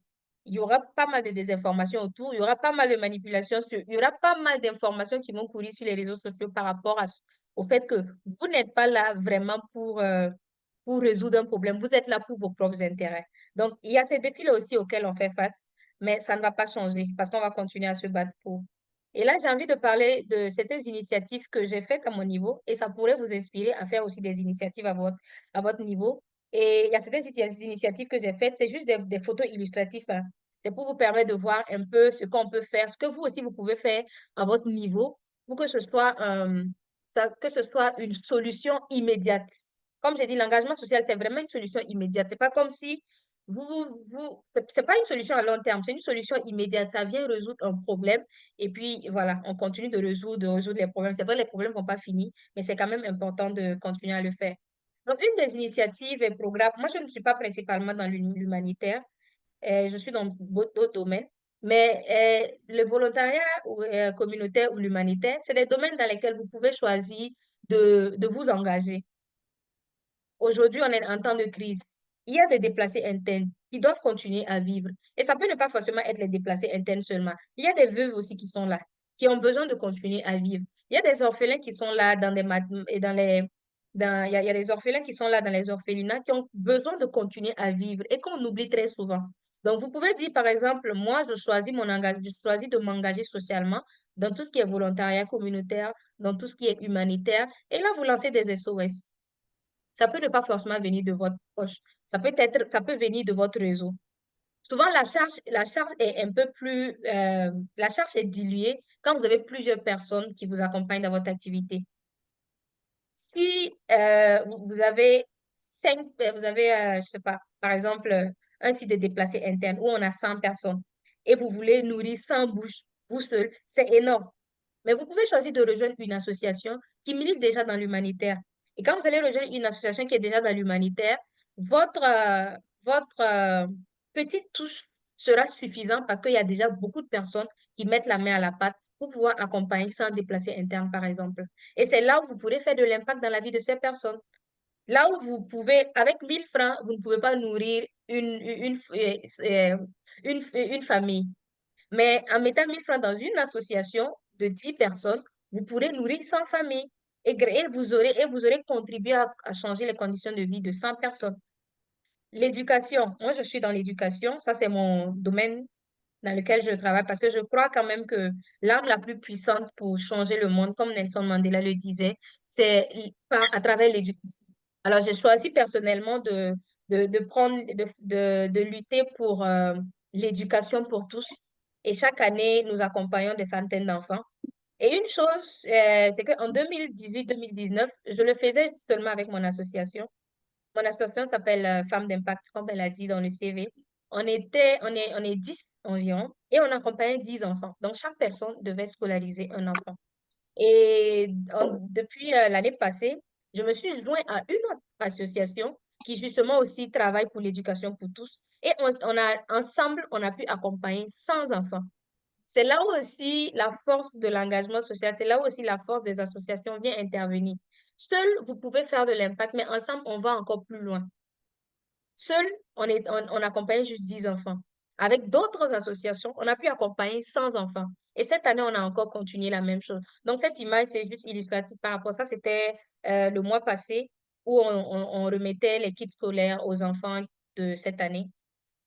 Il y aura pas mal de désinformations autour, il y aura pas mal de manipulations, il y aura pas mal d'informations qui vont courir sur les réseaux sociaux par rapport au fait que vous n'êtes pas là vraiment pour résoudre un problème, vous êtes là pour vos propres intérêts. Donc, il y a ces défis-là aussi auxquels on fait face, mais ça ne va pas changer parce qu'on va continuer à se battre pour. Et là, j'ai envie de parler de certaines initiatives que j'ai faites à mon niveau et ça pourrait vous inspirer à faire aussi des initiatives à votre niveau. Et il y a certaines initiatives que j'ai faites, c'est juste des photos illustratives, hein. C'est pour vous permettre de voir un peu ce qu'on peut faire, ce que vous aussi vous pouvez faire à votre niveau pour que ce soit, que ce soit une solution immédiate. Comme j'ai dit, l'engagement social, c'est vraiment une solution immédiate. C'est pas comme si c'est pas une solution à long terme, c'est une solution immédiate. Ça vient résoudre un problème et puis voilà, on continue de résoudre les problèmes. C'est vrai, les problèmes vont pas finir, mais c'est quand même important de continuer à le faire. Donc, une des initiatives et programmes, moi, je ne suis pas principalement dans l'humanitaire, je suis dans d'autres domaines, mais le volontariat communautaire ou l'humanitaire, c'est des domaines dans lesquels vous pouvez choisir de vous engager. Aujourd'hui, on est en temps de crise. Il y a des déplacés internes qui doivent continuer à vivre. Et ça peut ne pas forcément être les déplacés internes seulement. Il y a des veuves aussi qui sont là, qui ont besoin de continuer à vivre. Il y a des orphelins qui sont là et dans les, il y a des orphelins qui sont là dans les orphelinats qui ont besoin de continuer à vivre et qu'on oublie très souvent. Donc, vous pouvez dire, par exemple, moi, je choisis de m'engager socialement dans tout ce qui est volontariat communautaire, dans tout ce qui est humanitaire. Et là, vous lancez des SOS. Ça peut ne pas forcément venir de votre poche. Ça peut venir de votre réseau. Souvent, la charge est un peu plus, la charge est diluée quand vous avez plusieurs personnes qui vous accompagnent dans votre activité. Si vous avez je sais pas, par exemple, un site de déplacés interne où on a 100 personnes et vous voulez nourrir 100 bouches, vous seul, c'est énorme. Mais vous pouvez choisir de rejoindre une association qui milite déjà dans l'humanitaire. Et quand vous allez rejoindre une association qui est déjà dans l'humanitaire, votre petite touche sera suffisante parce qu'il y a déjà beaucoup de personnes qui mettent la main à la pâte pour pouvoir accompagner sans déplacer interne, par exemple. Et c'est là où vous pourrez faire de l'impact dans la vie de ces personnes. Là où vous pouvez, avec 1000 francs, vous ne pouvez pas nourrir une famille. Mais en mettant 1000 francs dans une association de 10 personnes, vous pourrez nourrir 100 familles et vous aurez contribué à changer les conditions de vie de 100 personnes. L'éducation, moi je suis dans l'éducation, ça c'est mon domaine dans lequel je travaille parce que je crois quand même que l'arme la plus puissante pour changer le monde, comme Nelson Mandela le disait, c'est à travers l'éducation. Alors j'ai choisi personnellement de lutter pour l'éducation pour tous et chaque année nous accompagnons des centaines d'enfants. Et une chose, c'est qu'en 2018-2019, je le faisais seulement avec mon association. Mon association s'appelle Femmes d'impact, comme elle a dit dans le CV. On est 10 environ et on accompagnait 10 enfants. Donc, chaque personne devait scolariser un enfant. Et depuis l'année passée, je me suis joint à une autre association qui justement aussi travaille pour l'éducation pour tous. Et ensemble, on a pu accompagner 100 enfants. C'est là où aussi la force de l'engagement social, c'est là où aussi la force des associations vient intervenir. Seul, vous pouvez faire de l'impact, mais ensemble, on va encore plus loin. Seul, on accompagne juste 10 enfants. Avec d'autres associations, on a pu accompagner 100 enfants. Et cette année, on a encore continué la même chose. Donc, cette image, c'est juste illustratif par rapport à ça. C'était le mois passé où on remettait les kits scolaires aux enfants de cette année.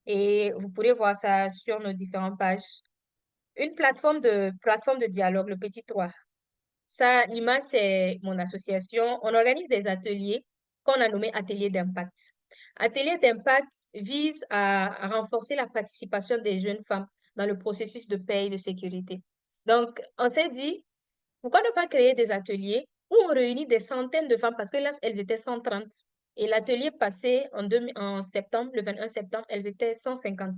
Et vous pourrez voir ça sur nos différentes pages. Une plateforme de dialogue, le petit 3. Ça, l'image, c'est mon association. On organise des ateliers qu'on a nommés ateliers d'impact. Ateliers d'impact vise à renforcer la participation des jeunes femmes dans le processus de paix et de sécurité. Donc, on s'est dit, pourquoi ne pas créer des ateliers où on réunit des centaines de femmes, parce que là, elles étaient 130. Et l'atelier passé en septembre, le 21 septembre, elles étaient 150.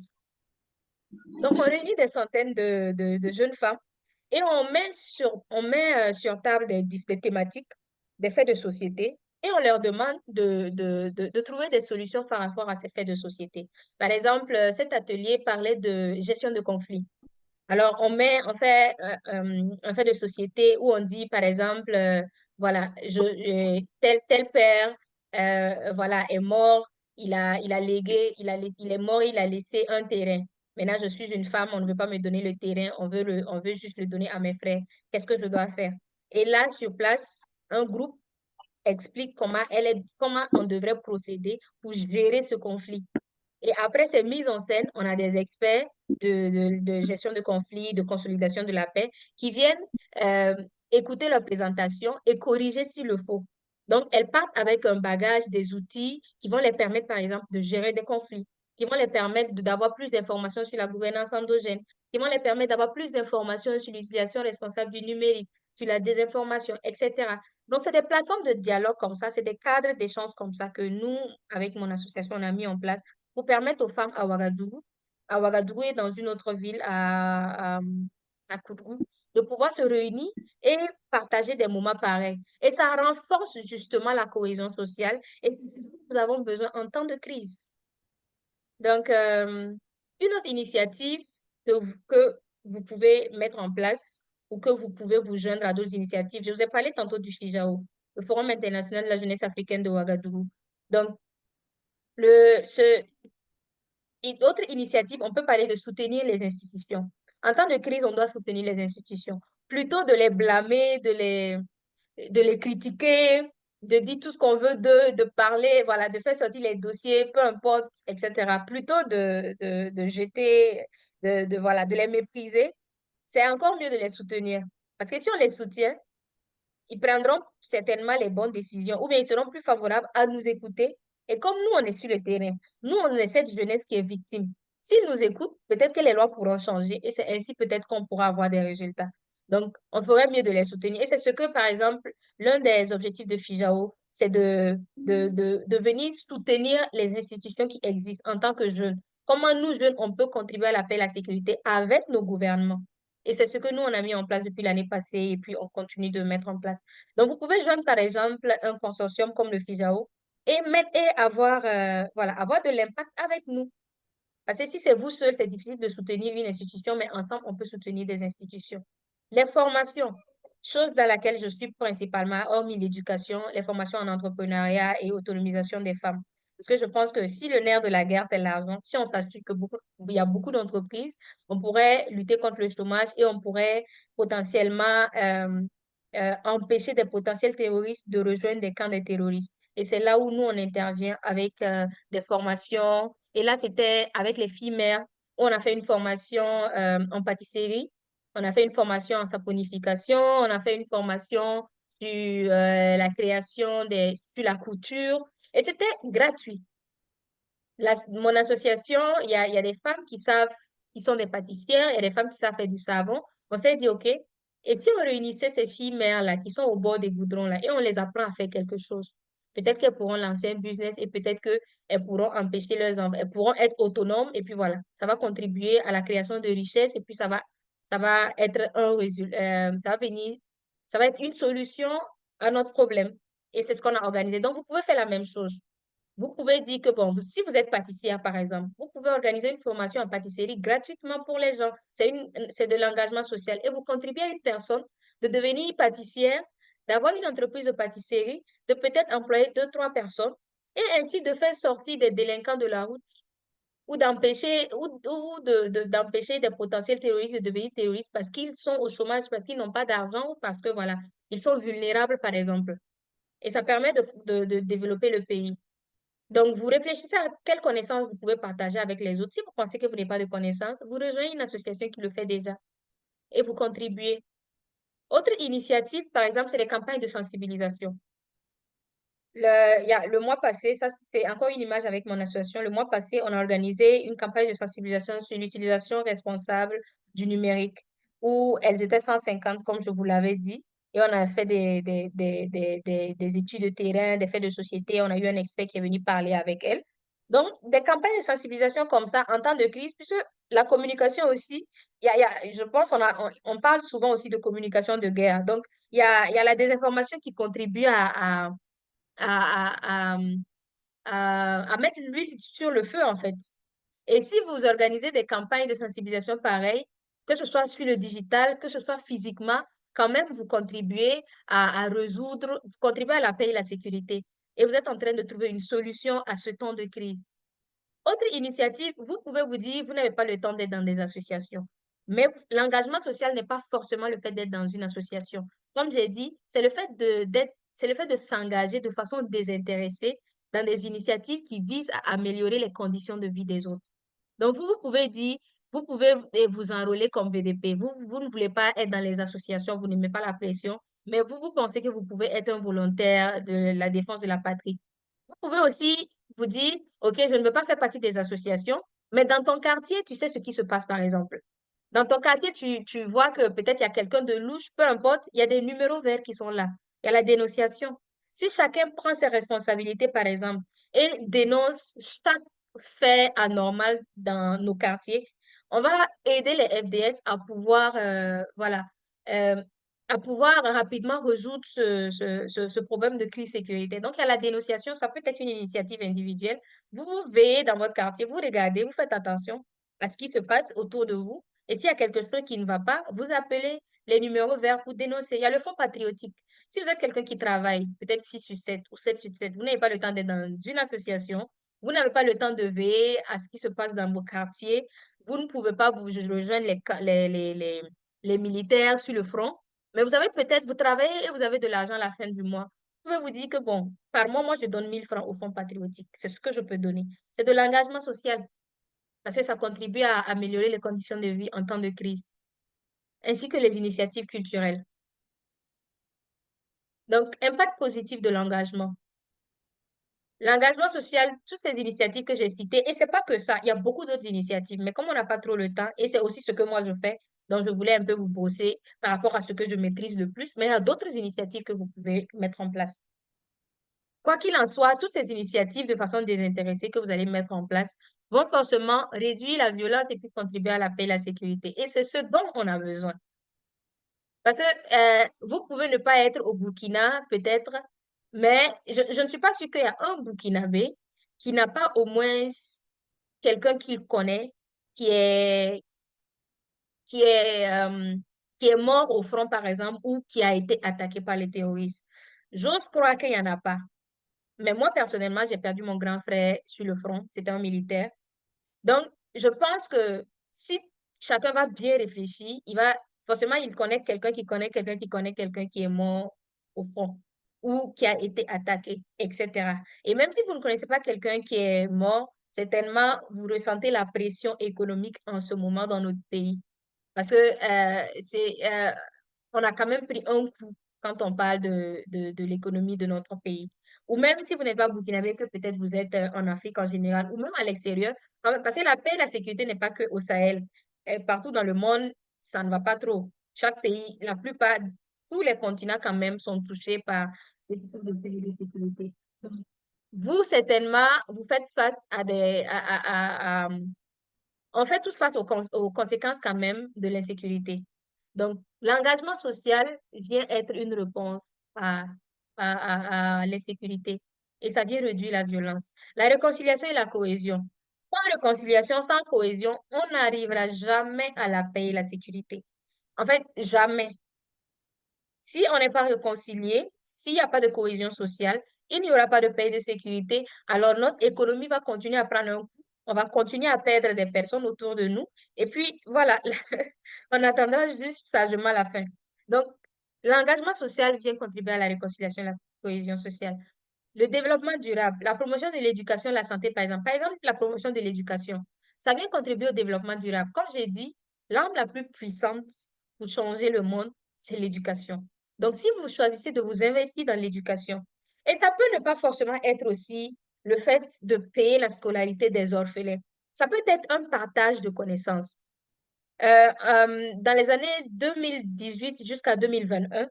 Donc, on réunit des centaines de jeunes femmes et on met sur table des thématiques, des faits de société, et on leur demande de trouver des solutions par rapport à ces faits de société. Par exemple, cet atelier parlait de gestion de conflits. Alors, on fait un fait de société où on dit, par exemple, voilà, tel père, voilà, est mort, il a légué, il est mort, il a laissé un terrain. Maintenant, je suis une femme, on ne veut pas me donner le terrain, on veut juste le donner à mes frères. Qu'est-ce que je dois faire? Et là, sur place, un groupe explique comment on devrait procéder pour gérer ce conflit. Et après ces mises en scène, on a des experts de gestion de conflits, de consolidation de la paix, qui viennent euh, écouter leur présentation et corriger s'il le faut. Donc, elles partent avec un bagage, des outils qui vont les permettre, par exemple, de gérer des conflits, qui vont les permettre d'avoir plus d'informations sur la gouvernance endogène, qui vont les permettre d'avoir plus d'informations sur l'utilisation responsable du numérique, sur la désinformation, etc. Donc, c'est des plateformes de dialogue comme ça, c'est des cadres d'échange comme ça que nous, avec mon association, on a mis en place pour permettre aux femmes à Ouagadougou et dans une autre ville, à Kourou, de pouvoir se réunir et partager des moments pareils. Et ça renforce justement la cohésion sociale et c'est ce que nous avons besoin en temps de crise. Donc, une autre initiative que vous pouvez mettre en place ou que vous pouvez vous joindre à d'autres initiatives. Je vous ai parlé tantôt du FIJAO, le Forum international de la jeunesse africaine de Ouagadougou. Donc, le, ce, et d'autres initiatives, on peut parler de soutenir les institutions. En temps de crise, on doit soutenir les institutions. Plutôt de les blâmer, de les critiquer, de dire tout ce qu'on veut de parler, voilà, de faire sortir les dossiers, peu importe, etc. Plutôt de jeter, voilà, de les mépriser, c'est encore mieux de les soutenir. Parce que si on les soutient, ils prendront certainement les bonnes décisions ou bien ils seront plus favorables à nous écouter. Et comme nous, on est sur le terrain, nous, on est cette jeunesse qui est victime. S'ils nous écoutent, peut-être que les lois pourront changer et c'est ainsi peut-être qu'on pourra avoir des résultats. Donc, on ferait mieux de les soutenir. Et c'est ce que, par exemple, l'un des objectifs de FIJAO, c'est de venir soutenir les institutions qui existent en tant que jeunes. Comment nous, jeunes, on peut contribuer à la paix et la sécurité avec nos gouvernements. Et c'est ce que nous, on a mis en place depuis l'année passée et puis on continue de mettre en place. Donc, vous pouvez joindre, par exemple, un consortium comme le FIJAO et avoir, voilà, avoir de l'impact avec nous. Parce que si c'est vous seul, c'est difficile de soutenir une institution, mais ensemble, on peut soutenir des institutions. Les formations, chose dans laquelle je suis principalement, hormis l'éducation, les formations en entrepreneuriat et autonomisation des femmes. Parce que je pense que si le nerf de la guerre, c'est l'argent, si on s'assure que il y a beaucoup d'entreprises, on pourrait lutter contre le chômage et on pourrait potentiellement empêcher des potentiels terroristes de rejoindre des camps des terroristes. Et c'est là où nous, on intervient avec des formations. Et là, c'était avec les filles mères. On a fait une formation en pâtisserie. On a fait une formation en saponification. On a fait une formation sur la création sur la couture. Et c'était gratuit. Mon association, il y a des femmes qui sont des pâtissières, il y a des femmes qui savent faire du savon. On s'est dit, OK, et si on réunissait ces filles-mères-là qui sont au bord des goudrons-là et on les apprend à faire quelque chose, peut-être qu'elles pourront lancer un business et peut-être qu'elles pourront empêcher leurs enfants, elles pourront être autonomes et puis voilà, ça va contribuer à la création de richesses et puis ça va être un résultat, ça va être une solution à notre problème. Et c'est ce qu'on a organisé. Donc, vous pouvez faire la même chose. Vous pouvez dire que, bon, si vous êtes pâtissière, par exemple, vous pouvez organiser une formation en pâtisserie gratuitement pour les gens. C'est de l'engagement social. Et vous contribuez à une personne de devenir pâtissière, d'avoir une entreprise de pâtisserie, de peut-être employer deux, trois personnes, et ainsi de faire sortir des délinquants de la route ou d'empêcher des potentiels terroristes de devenir terroristes parce qu'ils sont au chômage, parce qu'ils n'ont pas d'argent ou parce que, voilà, ils sont vulnérables, par exemple. Et ça permet de développer le pays. Donc, vous réfléchissez à quelles connaissances vous pouvez partager avec les autres. Si vous pensez que vous n'avez pas de connaissances, vous rejoignez une association qui le fait déjà et vous contribuez. Autre initiative, par exemple, c'est les campagnes de sensibilisation. Le mois passé, ça c'est encore une image avec mon association. Le mois passé, on a organisé une campagne de sensibilisation sur l'utilisation responsable du numérique où elles étaient 150, comme je vous l'avais dit. Et on a fait des études de terrain, des faits de société. On a eu un expert qui est venu parler avec elles. Donc, des campagnes de sensibilisation comme ça en temps de crise, puisque la communication aussi, je pense on parle souvent aussi de communication de guerre. Donc, il y a la désinformation qui contribue à, à, à mettre l'huile sur le feu, en fait. Et si vous organisez des campagnes de sensibilisation pareilles, que ce soit sur le digital, que ce soit physiquement, quand même, vous contribuez à résoudre, vous contribuez à la paix et la sécurité. Et vous êtes en train de trouver une solution à ce temps de crise. Autre initiative, vous pouvez vous dire, vous n'avez pas le temps d'être dans des associations. Mais l'engagement social n'est pas forcément le fait d'être dans une association. Comme j'ai dit, c'est le fait de s'engager de façon désintéressée dans des initiatives qui visent à améliorer les conditions de vie des autres. Donc, vous pouvez dire, vous pouvez vous enrôler comme VDP. Vous ne voulez pas être dans les associations, vous n'aimez pas la pression, mais vous pensez que vous pouvez être un volontaire de la défense de la patrie. Vous pouvez aussi vous dire, OK, je ne veux pas faire partie des associations, mais dans ton quartier, tu sais ce qui se passe, par exemple. Dans ton quartier, tu vois que peut-être il y a quelqu'un de louche, peu importe, il y a des numéros verts qui sont là. Il y a la dénonciation. Si chacun prend ses responsabilités, par exemple, et dénonce chaque fait anormal dans nos quartiers, on va aider les FDS à pouvoir, voilà, euh, à pouvoir rapidement résoudre ce problème de crise sécurité. Donc, il y a la dénonciation, ça peut être une initiative individuelle. Vous veillez dans votre quartier, vous regardez, vous faites attention à ce qui se passe autour de vous. Et s'il y a quelque chose qui ne va pas, vous appelez les numéros verts pour dénoncer. Il y a le fonds patriotique. Si vous êtes quelqu'un qui travaille, peut-être 6 sur 7 ou 7 sur 7, vous n'avez pas le temps d'être dans une association, vous n'avez pas le temps de veiller à ce qui se passe dans vos quartiers, vous ne pouvez pas vous rejoindre les militaires sur le front, mais vous avez peut-être, vous travaillez et vous avez de l'argent à la fin du mois. Vous pouvez vous dire que, bon, par mois, moi, je donne 1000 francs au fonds patriotique. C'est ce que je peux donner. C'est de l'engagement social parce que ça contribue à améliorer les conditions de vie en temps de crise, ainsi que les initiatives culturelles. Donc, impact positif de l'engagement. L'engagement social, toutes ces initiatives que j'ai citées, et c'est pas que ça, il y a beaucoup d'autres initiatives, mais comme on n'a pas trop le temps, et c'est aussi ce que moi je fais, donc je voulais un peu vous brosser par rapport à ce que je maîtrise le plus, mais il y a d'autres initiatives que vous pouvez mettre en place. Quoi qu'il en soit, toutes ces initiatives de façon désintéressée que vous allez mettre en place vont forcément réduire la violence et puis contribuer à la paix et la sécurité. Et c'est ce dont on a besoin. Parce que vous pouvez ne pas être au Burkina, peut-être, mais je ne suis pas sûre qu'il y a un Burkinabé qui n'a pas au moins quelqu'un qu'il connaît qui est, qui est, euh, qui est mort au front, par exemple, ou qui a été attaqué par les terroristes. J'ose croire qu'il n'y en a pas. Mais moi, personnellement, j'ai perdu mon grand frère sur le front. C'était un militaire. Donc, je pense que si chacun va bien réfléchir, forcément, il connaît quelqu'un qui connaît quelqu'un qui connaît quelqu'un qui est mort au front ou qui a été attaqué, etc. Et même si vous ne connaissez pas quelqu'un qui est mort, certainement, vous ressentez la pression économique en ce moment dans notre pays. Parce que on a quand même pris un coup quand on parle de l'économie de notre pays. Ou même si vous n'êtes pas burkinabé, que peut-être vous êtes en Afrique en général, ou même à l'extérieur, parce que la paix et la sécurité n'est pas que au Sahel. Partout dans le monde, ça ne va pas trop. Chaque pays, la plupart, tous les continents quand même sont touchés par des types de paix et de sécurité. Donc, vous, certainement, vous faites face à on fait tous face aux conséquences quand même de l'insécurité. Donc, l'engagement social vient être une réponse à à l'insécurité. Et ça vient réduire la violence. La réconciliation et la cohésion. Sans réconciliation, sans cohésion, on n'arrivera jamais à la paix et la sécurité. En fait, jamais. Si on n'est pas réconcilié, s'il n'y a pas de cohésion sociale, il n'y aura pas de paix et de sécurité, alors notre économie va continuer à prendre un coup. On va continuer à perdre des personnes autour de nous. Et puis, voilà, on attendra juste sagement la fin. Donc, l'engagement social vient contribuer à la réconciliation et la cohésion sociale. Le développement durable, la promotion de l'éducation et la santé, par exemple. Par exemple, la promotion de l'éducation, ça vient contribuer au développement durable. Comme j'ai dit, l'arme la plus puissante pour changer le monde, c'est l'éducation. Donc, si vous choisissez de vous investir dans l'éducation, et ça peut ne pas forcément être aussi le fait de payer la scolarité des orphelins, ça peut être un partage de connaissances. Dans les années 2018 jusqu'à 2021,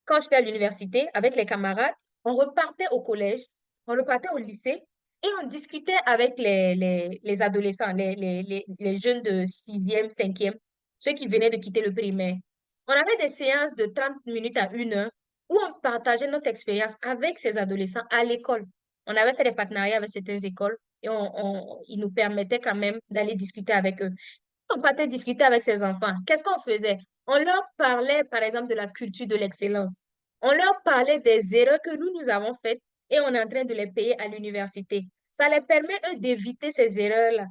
quand j'étais à l'université avec les camarades, on repartait au collège, on repartait au lycée et on discutait avec les adolescents, les jeunes de sixième, cinquième, ceux qui venaient de quitter le primaire. On avait des séances de 30 minutes à 1 heure où on partageait notre expérience avec ces adolescents à l'école. On avait fait des partenariats avec certaines écoles et ils nous permettaient quand même d'aller discuter avec eux. On partait discuter avec ces enfants. Qu'est-ce qu'on faisait? On leur parlait, par exemple, de la culture de l'excellence. On leur parlait des erreurs que nous avons faites et on est en train de les payer à l'université. Ça les permet, eux, d'éviter ces erreurs-là.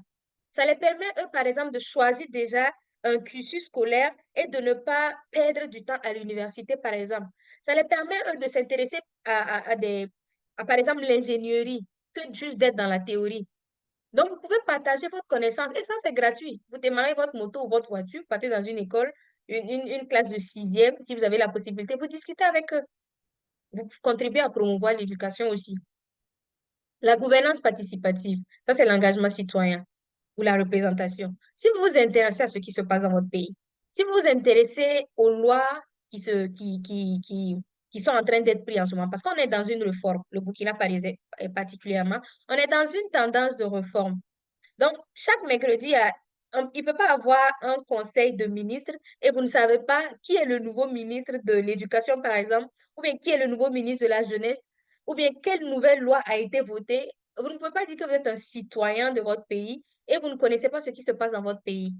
Ça les permet, eux, par exemple, de choisir déjà un cursus scolaire et de ne pas perdre du temps à l'université, par exemple. Ça les permet, eux, de s'intéresser par exemple, l'ingénierie, que juste d'être dans la théorie. Donc, vous pouvez partager votre connaissance et ça, c'est gratuit. Vous démarrez votre moto ou votre voiture, partez dans une école, une classe de sixième, si vous avez la possibilité, vous discutez avec eux. Vous contribuez à promouvoir l'éducation aussi. La gouvernance participative, ça, c'est l'engagement citoyen ou la représentation. Si vous vous intéressez à ce qui se passe dans votre pays, si vous vous intéressez aux lois qui sont en train d'être prises en ce moment, parce qu'on est dans une réforme, le Burkina Faso particulièrement, on est dans une tendance de réforme. Donc, chaque mercredi, il ne peut pas avoir un conseil de ministres et vous ne savez pas qui est le nouveau ministre de l'Éducation, par exemple, ou bien qui est le nouveau ministre de la Jeunesse, ou bien quelle nouvelle loi a été votée. Vous ne pouvez pas dire que vous êtes un citoyen de votre pays et vous ne connaissez pas ce qui se passe dans votre pays.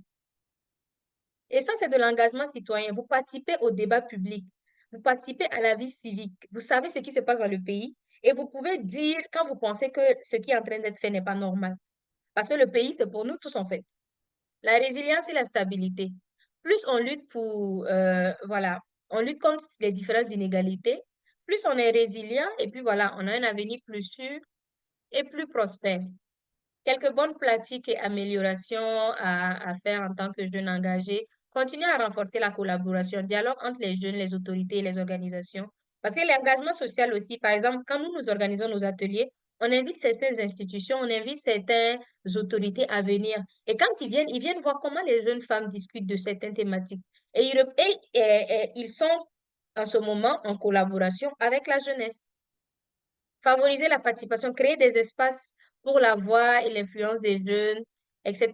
Et ça, c'est de l'engagement citoyen. Vous participez au débat public, vous participez à la vie civique, vous savez ce qui se passe dans le pays et vous pouvez dire quand vous pensez que ce qui est en train d'être fait n'est pas normal. Parce que le pays, c'est pour nous tous, en fait. La résilience et la stabilité. Plus on lutte voilà, on lutte contre les différentes inégalités, plus on est résilient et puis voilà, on a un avenir plus sûr et plus prospère. Quelques bonnes pratiques et améliorations à faire en tant que jeune engagé. Continuer à renforcer la collaboration, dialogue entre les jeunes, les autorités et les organisations. Parce que l'engagement social aussi, par exemple, quand nous nous organisons nos ateliers, on invite certaines institutions, on invite certaines autorités à venir. Et quand ils viennent voir comment les jeunes femmes discutent de certaines thématiques. Et ils sont en ce moment en collaboration avec la jeunesse. Favoriser la participation, créer des espaces pour la voix et l'influence des jeunes, etc.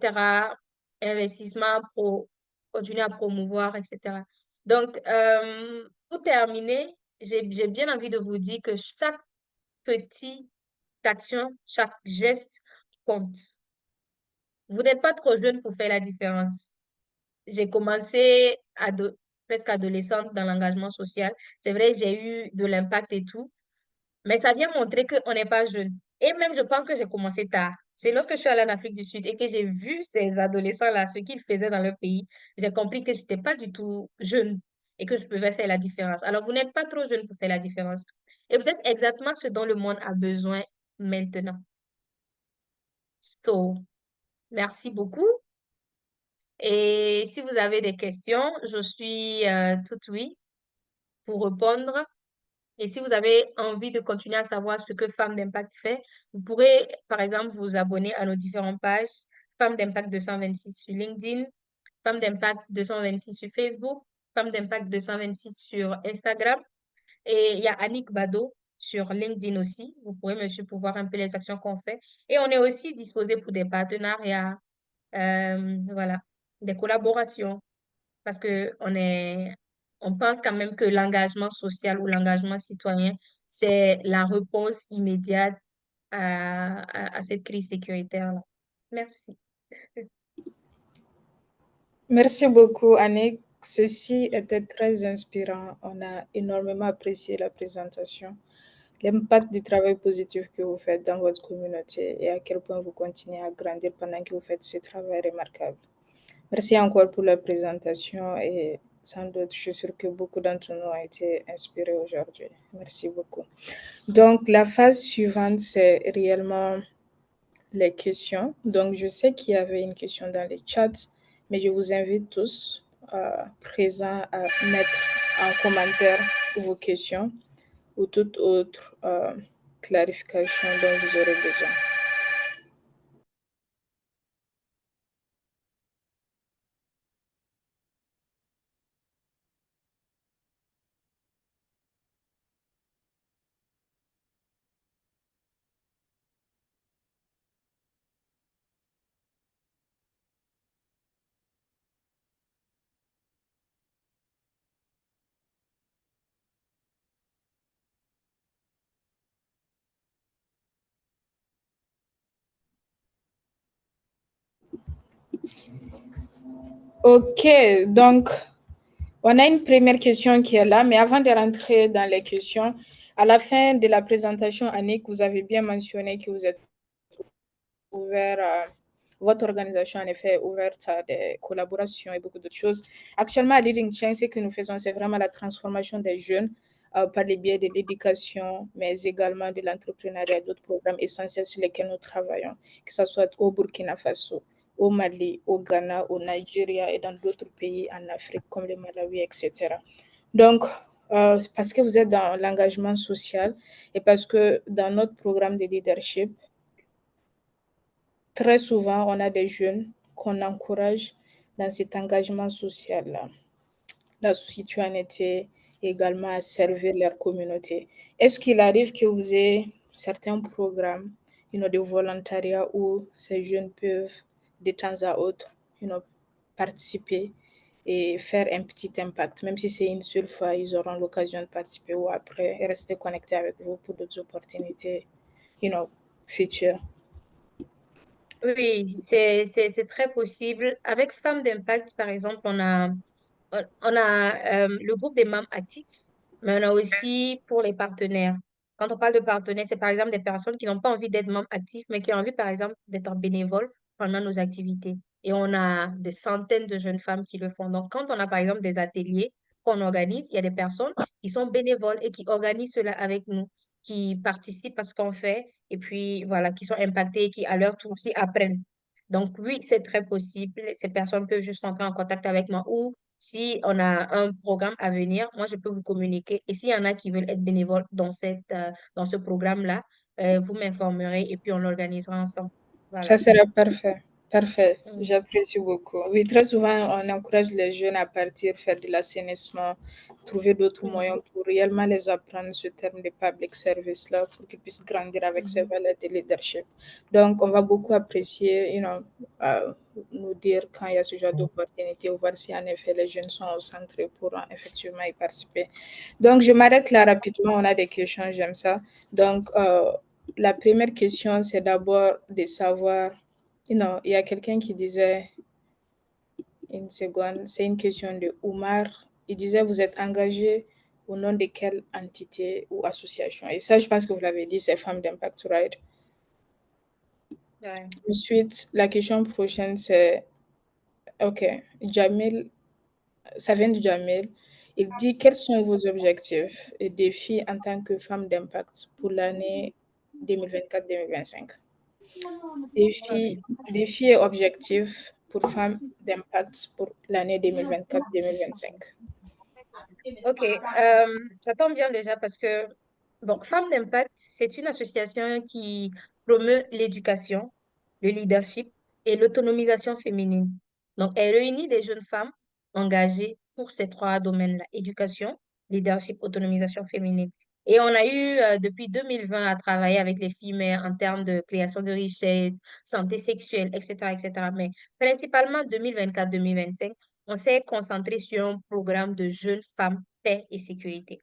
Investissement pour continuer à promouvoir, etc. Donc, pour terminer, j'ai bien envie de vous dire que chaque petite action, chaque geste compte. Vous n'êtes pas trop jeune pour faire la différence. J'ai commencé presque adolescente dans l'engagement social. C'est vrai, j'ai eu de l'impact et tout, mais ça vient montrer qu'on n'est pas jeune. Et même, je pense que j'ai commencé tard. C'est lorsque je suis allée en Afrique du Sud et que j'ai vu ces adolescents-là, ce qu'ils faisaient dans leur pays, j'ai compris que je n'étais pas du tout jeune et que je pouvais faire la différence. Alors, vous n'êtes pas trop jeune pour faire la différence. Et vous êtes exactement ce dont le monde a besoin maintenant. So, merci beaucoup. Et si vous avez des questions, je suis toute oui pour répondre. Et si vous avez envie de continuer à savoir ce que Femmes d'Impact fait, vous pourrez, par exemple, vous abonner à nos différentes pages. Femmes d'Impact 226 sur LinkedIn, Femmes d'Impact 226 sur Facebook, Femmes d'Impact 226 sur Instagram. Et il y a Annick Bado sur LinkedIn aussi. Vous pourrez, monsieur, pour voir un peu les actions qu'on fait. Et on est aussi disposé pour des partenariats, voilà, des collaborations, parce que on pense quand même que l'engagement social ou l'engagement citoyen, c'est la réponse immédiate à cette crise sécuritaire-là. Merci. Merci beaucoup, Annick. Ceci était très inspirant. On a énormément apprécié la présentation, l'impact du travail positif que vous faites dans votre communauté et à quel point vous continuez à grandir pendant que vous faites ce travail remarquable. Merci encore pour la présentation et sans doute, je suis sûre que beaucoup d'entre nous ont été inspirés aujourd'hui. Merci beaucoup. Donc, la phase suivante, c'est réellement les questions. Donc, je sais qu'il y avait une question dans les chats, mais je vous invite tous présents à mettre en commentaire vos questions ou toute autre clarification dont vous aurez besoin. OK, donc on a une première question qui est là, mais avant de rentrer dans les questions, à la fin de la présentation, Annick, vous avez bien mentionné que vous êtes ouvert votre organisation en effet est ouverte à des collaborations et beaucoup d'autres choses. Actuellement, à Leading Change, ce que nous faisons, c'est vraiment la transformation des jeunes par le biais de l'éducation, mais également de l'entrepreneuriat et d'autres programmes essentiels sur lesquels nous travaillons, que ce soit au Burkina Faso, au Mali, au Ghana, au Nigeria et dans d'autres pays en Afrique comme le Malawi, etc. Donc, parce que vous êtes dans l'engagement social et parce que dans notre programme de leadership, très souvent, on a des jeunes qu'on encourage dans cet engagement social-là, la citoyenneté, également à servir leur communauté. Est-ce qu'il arrive que vous ayez certains programmes, de volontariat où ces jeunes peuvent de temps à autre, participer et faire un petit impact, même si c'est une seule fois, ils auront l'occasion de participer ou après rester connectés avec vous pour d'autres opportunités, futures. Oui, c'est très possible. Avec Femmes d'Impact, par exemple, on a le groupe des membres actifs, mais on a aussi pour les partenaires. Quand on parle de partenaires, c'est par exemple des personnes qui n'ont pas envie d'être membres actifs, mais qui ont envie, par exemple, d'être bénévoles pendant nos activités. Et on a des centaines de jeunes femmes qui le font. Donc, quand on a, par exemple, des ateliers qu'on organise, il y a des personnes qui sont bénévoles et qui organisent cela avec nous, qui participent à ce qu'on fait et puis, voilà, qui sont impactées, qui, à leur tour aussi, apprennent. Donc, oui, c'est très possible. Ces personnes peuvent juste entrer en contact avec moi ou si on a un programme à venir, moi, je peux vous communiquer. Et s'il y en a qui veulent être bénévoles dans ce programme-là, vous m'informerez et puis on l'organisera ensemble. Ça Voilà. sera parfait. Parfait. Mm. J'apprécie beaucoup. Oui, très souvent, on encourage les jeunes à partir faire de l'assainissement, trouver d'autres moyens Mhm. pour réellement les apprendre ce terme de public service là pour qu'ils puissent grandir avec ces Mhm. valeurs de leadership. Donc, on va beaucoup apprécier, nous dire quand il y a ce genre d'opportunité ou voir si en effet les jeunes sont au centre pour effectivement y participer. Donc, je m'arrête là rapidement. On a des questions, j'aime ça. Donc, la première question, c'est d'abord de savoir, il y a quelqu'un qui disait, une seconde, c'est une question de Oumar. Il disait, vous êtes engagé au nom de quelle entité ou association? Et ça, je pense que vous l'avez dit, c'est Femmes d'Impact, right? Ouais. Ensuite, la question prochaine, c'est, OK, Jamil, ça vient de Jamil. Il dit, quels sont vos objectifs et défis en tant que femme d'impact pour l'année 2024-2025? Défis, Ok. défis et objectifs pour femmes d'impact pour l'année 2024-2025. Ok, ça tombe bien déjà parce que, bon, Femmes d'Impact, c'est une association qui promeut l'éducation, le leadership et l'autonomisation féminine. Donc, elle réunit des jeunes femmes engagées pour ces trois domaines-là, éducation, leadership, autonomisation féminine. Et on a eu, depuis 2020, à travailler avec les femmes en termes de création de richesses, santé sexuelle, etc., etc. Mais principalement 2024-2025, on s'est concentré sur un programme de jeunes femmes, paix et sécurité.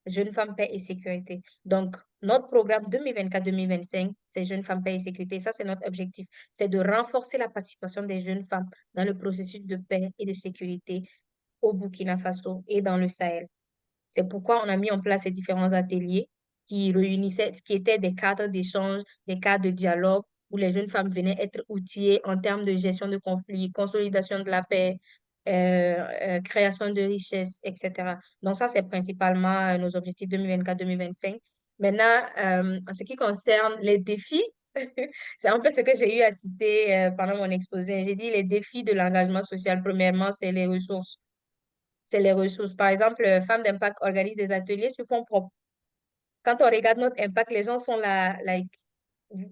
Jeunes femmes, paix et sécurité. Donc, notre programme 2024-2025, c'est Jeunes femmes, paix et sécurité. Ça, c'est notre objectif. C'est de renforcer la participation des jeunes femmes dans le processus de paix et de sécurité au Burkina Faso et dans le Sahel. C'est pourquoi on a mis en place ces différents ateliers qui réunissaient, qui étaient des cadres d'échange, des cadres de dialogue, où les jeunes femmes venaient être outillées en termes de gestion de conflits, consolidation de la paix, création de richesses, etc. Donc ça, c'est principalement nos objectifs 2024-2025. Maintenant, en ce qui concerne les défis, c'est un peu ce que j'ai eu à citer pendant mon exposé. J'ai dit les défis de l'engagement social. Premièrement, c'est les ressources. C'est les ressources. Par exemple, Femmes d'Impact organise des ateliers sur fonds propres. Quand on regarde notre impact, les gens sont là, like,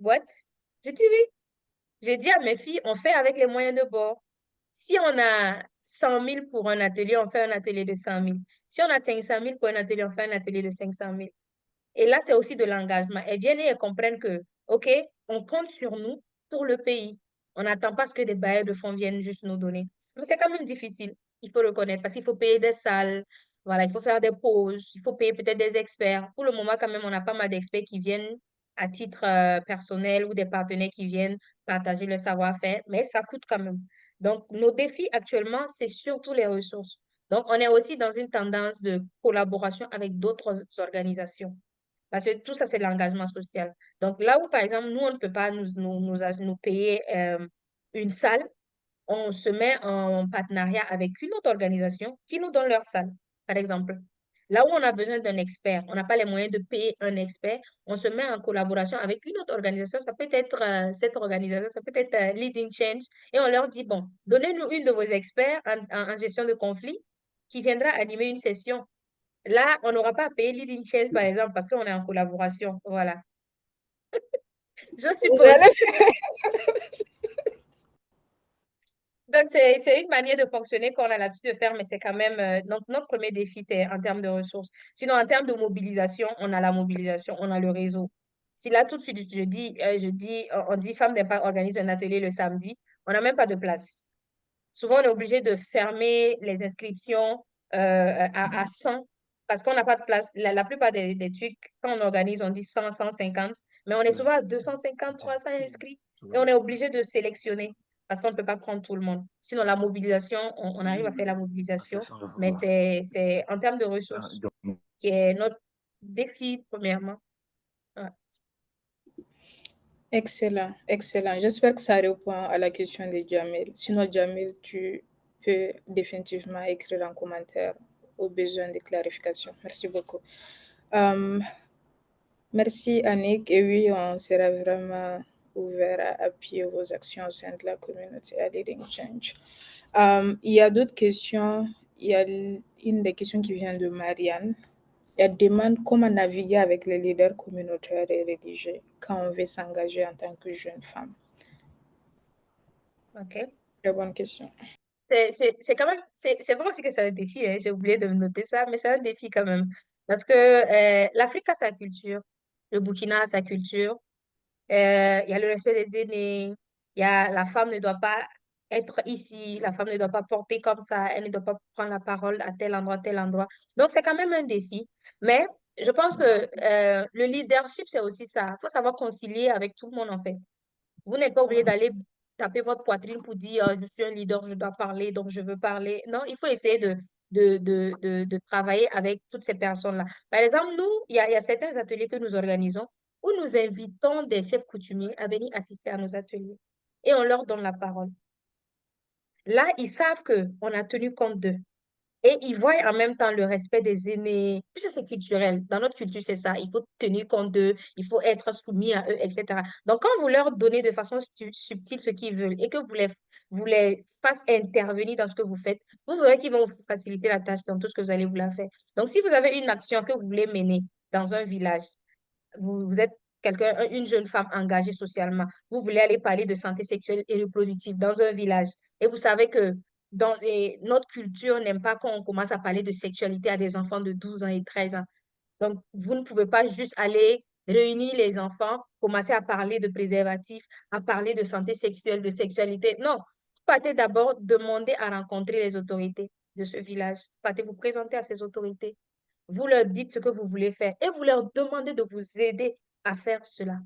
what? J'ai dit oui. J'ai dit à mes filles, on fait avec les moyens de bord. Si on a 100 000 pour un atelier, on fait un atelier de 100 000. Si on a 500 000 pour un atelier, on fait un atelier de 500 000. Et là, c'est aussi de l'engagement. Elles viennent et elles comprennent que, OK, on compte sur nous pour le pays. On n'attend pas ce que des bailleurs de fonds viennent juste nous donner. Mais c'est quand même difficile, il faut reconnaître, parce qu'il faut payer des salles, voilà, il faut faire des pauses, il faut payer peut-être des experts. Pour le moment, quand même, on a pas mal d'experts qui viennent à titre personnel ou des partenaires qui viennent partager le savoir-faire, mais ça coûte quand même. Donc, nos défis actuellement, c'est surtout les ressources. Donc, on est aussi dans une tendance de collaboration avec d'autres organisations. Parce que tout ça, c'est de l'engagement social. Donc, là où, par exemple, nous, on ne peut pas nous payer une salle, on se met en partenariat avec une autre organisation qui nous donne leur salle, par exemple. Là où on a besoin d'un expert, on n'a pas les moyens de payer un expert, on se met en collaboration avec une autre organisation. Ça peut être cette organisation, ça peut être Leading Change, et on leur dit, bon, donnez-nous une de vos experts en gestion de conflit qui viendra animer une session. Là, on n'aura pas à payer Leading Change, par exemple, parce qu'on est en collaboration. Voilà. Je Vous suppose. allez Donc, c'est une manière de fonctionner qu'on a l'habitude de faire, mais c'est quand même donc notre premier défi, c'est en termes de ressources. Sinon, en termes de mobilisation, on a la mobilisation, on a le réseau. Si là, tout de suite, on dit Femmes d'Impact organise un atelier le samedi, on n'a même pas de place. Souvent, on est obligé de fermer les inscriptions à 100 parce qu'on n'a pas de place. La plupart des trucs, quand on organise, on dit 100, 150, mais on est souvent à 250, 300 inscrits et on est obligé de sélectionner parce qu'on ne peut pas prendre tout le monde. Sinon, la mobilisation, on arrive à faire la mobilisation, mais c'est en termes de ressources qui est notre défi, premièrement. Ouais. Excellent, excellent. J'espère que ça répond à la question de Jamil. Sinon, Jamil, tu peux définitivement écrire en commentaire au besoin de clarification. Merci beaucoup. Euh, Merci Annick. Et oui, on sera vraiment ouvert à appuyer vos actions au sein de la communauté à Leading Change. Il y a d'autres questions. Il y a une des questions qui vient de Marianne. Elle demande comment naviguer avec les leaders communautaires et religieux quand on veut s'engager en tant que jeune femme. OK. Très bonne question. C'est quand même, c'est vrai aussi que c'est un défi, hein. J'ai oublié de me noter ça, mais c'est un défi quand même. Parce que l'Afrique a sa culture, le Burkina a sa culture, il y a le respect des aînés, il y a la femme ne doit pas être ici, la femme ne doit pas porter comme ça, elle ne doit pas prendre la parole à tel endroit, tel endroit. Donc, c'est quand même un défi. Mais je pense que le leadership, c'est aussi ça. Il faut savoir concilier avec tout le monde, en fait. Vous n'êtes pas obligé d'aller taper votre poitrine pour dire je suis un leader, je dois parler, donc je veux parler. Non, il faut essayer de travailler avec toutes ces personnes-là. Par exemple, nous, il y a certains ateliers que nous organisons où nous invitons des chefs coutumiers à venir assister à nos ateliers et on leur donne la parole. Là, ils savent qu'on a tenu compte d'eux. Et ils voient en même temps le respect des aînés. Puisque c'est culturel. Dans notre culture, c'est ça. Il faut tenir compte d'eux, il faut être soumis à eux, etc. Donc, quand vous leur donnez de façon subtile ce qu'ils veulent et que vous les fassent intervenir dans ce que vous faites, vous verrez qu'ils vont vous faciliter la tâche dans tout ce que vous allez vouloir faire. Donc, si vous avez une action que vous voulez mener dans un village, vous êtes quelqu'un, une jeune femme engagée socialement, vous voulez aller parler de santé sexuelle et reproductive dans un village, et vous savez que notre culture n'aime pas quand on commence à parler de sexualité à des enfants de 12 ans et 13 ans. Donc, vous ne pouvez pas juste aller réunir les enfants, commencer à parler de préservatifs, à parler de santé sexuelle, de sexualité. Non, partez d'abord demander à rencontrer les autorités de ce village. Partez vous présenter à ces autorités. Vous leur dites ce que vous voulez faire et vous leur demandez de vous aider à faire cela.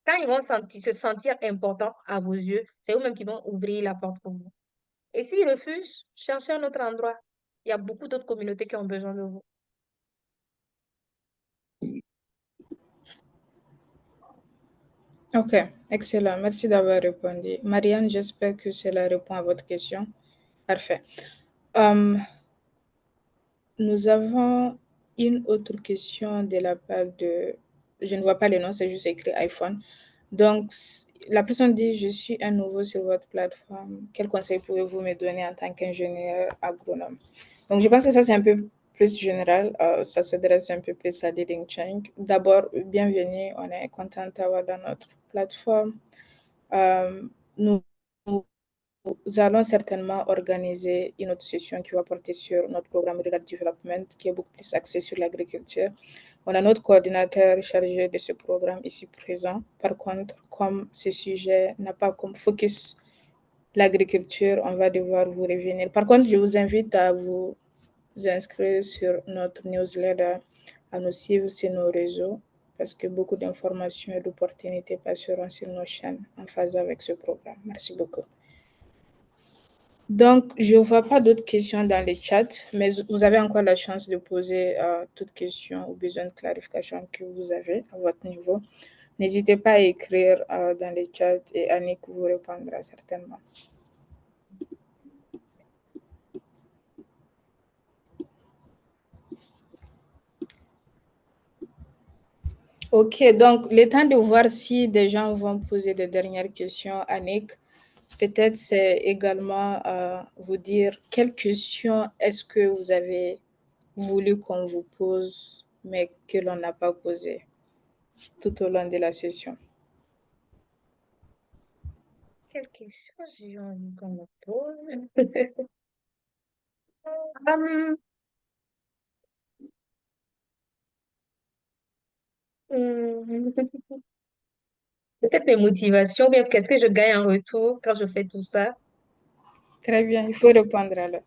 Quand ils vont se sentir importants à vos yeux, c'est eux-mêmes qui vont ouvrir la porte pour vous. Et s'ils refusent, cherchez un autre endroit. Il y a beaucoup d'autres communautés qui ont besoin de vous. Ok, excellent. Merci d'avoir répondu. Marianne, j'espère que cela répond à votre question. Parfait. Euh, Nous avons une autre question de la part de... Je ne vois pas le nom, c'est juste écrit iPhone. Donc, la personne dit, je suis un nouveau sur votre plateforme. Quel conseil pouvez-vous me donner en tant qu'ingénieur agronome? Donc, je pense que ça, c'est un peu plus général. Ça s'adresse un peu plus à Leading Change. D'abord, bienvenue. On est content d'avoir dans notre plateforme. Nous nous allons certainement organiser une autre session qui va porter sur notre programme Rural Development, qui est beaucoup plus axé sur l'agriculture. On a notre coordinateur chargé de ce programme ici présent. Par contre, comme ce sujet n'a pas comme focus l'agriculture, on va devoir vous revenir. Par contre, je vous invite à vous inscrire sur notre newsletter, à nous suivre sur nos réseaux, parce que beaucoup d'informations et d'opportunités passeront sur nos chaînes en phase avec ce programme. Merci beaucoup. Donc, je ne vois pas d'autres questions dans les chats, mais vous avez encore la chance de poser toute question ou besoin de clarification que vous avez à votre niveau. N'hésitez pas à écrire dans les chats et Annick vous répondra certainement. Ok, donc le temps de voir si des gens vont poser des dernières questions, Annick. Peut-être c'est également vous dire quelles questions est-ce que vous avez voulu qu'on vous pose, mais que l'on n'a pas posées tout au long de la session. Quelle question j'ai envie qu'on me pose? Hum, Peut-être mes motivations, bien qu'est-ce que je gagne en retour quand je fais tout ça. Très bien, il faut répondre alors.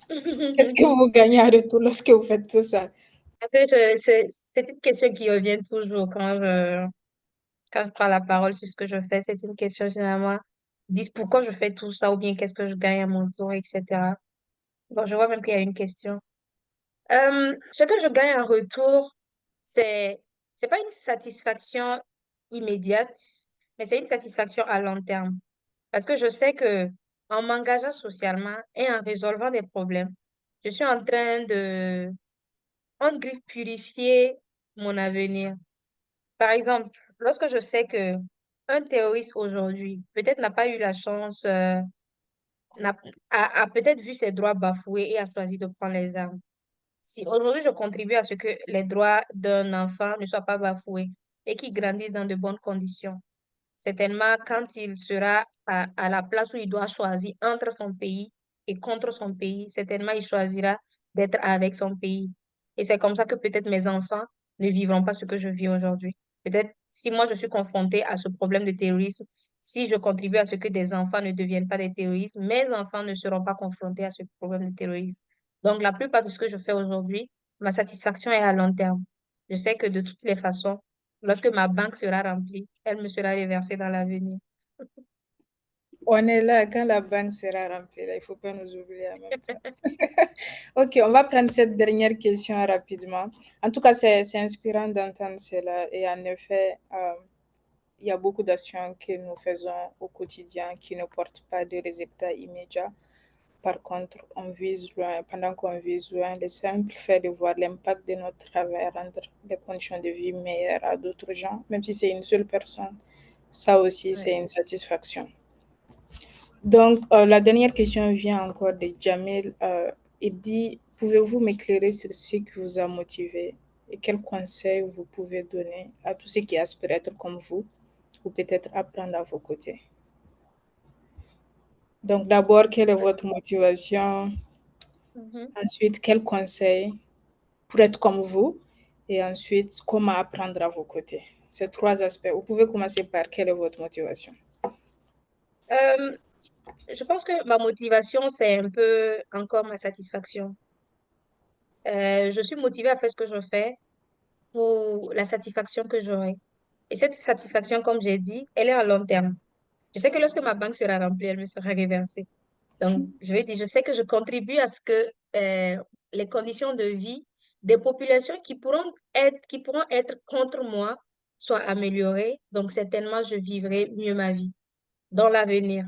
Qu'est-ce que vous gagnez en retour lorsque vous faites tout ça? Parce que c'est une question qui revient toujours quand je prends la parole sur ce que je fais. C'est une question généralement, dis pourquoi je fais tout ça ou bien qu'est-ce que je gagne à mon tour, etc. Bon, je vois même qu'il y a une question. Ce que je gagne en retour, c'est, c'est pas une satisfaction immédiate, mais c'est une satisfaction à long terme. Parce que je sais que en m'engageant socialement et en résolvant des problèmes, je suis en train de, en griffe, purifier mon avenir. Par exemple, lorsque je sais que un terroriste aujourd'hui peut-être n'a pas eu la chance, n'a- a peut-être vu ses droits bafoués et a choisi de prendre les armes. Si aujourd'hui je contribue à ce que les droits d'un enfant ne soient pas bafoués et qu'il grandisse dans de bonnes conditions, certainement, quand il sera à la place où il doit choisir entre son pays et contre son pays, certainement, il choisira d'être avec son pays. Et c'est comme ça que peut-être mes enfants ne vivront pas ce que je vis aujourd'hui. Peut-être si moi je suis confrontée à ce problème de terrorisme, si je contribue à ce que des enfants ne deviennent pas des terroristes, mes enfants ne seront pas confrontés à ce problème de terrorisme. Donc, la plupart de ce que je fais aujourd'hui, ma satisfaction est à long terme. Je sais que de toutes les façons, lorsque ma banque sera remplie, elle me sera reversée dans l'avenir. On est là quand la banque sera remplie. Là, il ne faut pas nous oublier en même temps. Ok, on va prendre cette dernière question rapidement. En tout cas, c'est inspirant d'entendre cela. Et en effet, il y a beaucoup d'actions que nous faisons au quotidien qui ne portent pas de résultats immédiats. Par contre, on vise loin. Pendant qu'on vise loin, le simple fait de voir l'impact de notre travail rendre les conditions de vie meilleures à d'autres gens, même si c'est une seule personne, ça aussi, c'est Ouais. une satisfaction. Donc, la dernière question vient encore de Jamil. Il dit, pouvez-vous m'éclairer sur ce qui vous a motivé et quels conseils vous pouvez donner à tous ceux qui aspirent être comme vous ou peut-être apprendre à vos côtés? Donc, d'abord, quelle est votre motivation? Mhm. Ensuite, quels conseils pour être comme vous? Et ensuite, comment apprendre à vos côtés? Ces trois aspects. Vous pouvez commencer par quelle est votre motivation? Euh, Je pense que ma motivation, c'est un peu encore ma satisfaction. Je suis motivée à faire ce que je fais pour la satisfaction que j'aurai. Et cette satisfaction, comme j'ai dit, elle est à long terme. Je sais que lorsque ma banque sera remplie, elle me sera reversée. Donc, je vais dire, je sais que je contribue à ce que les conditions de vie des populations qui pourront être contre moi soient améliorées. Donc, certainement, je vivrai mieux ma vie dans l'avenir.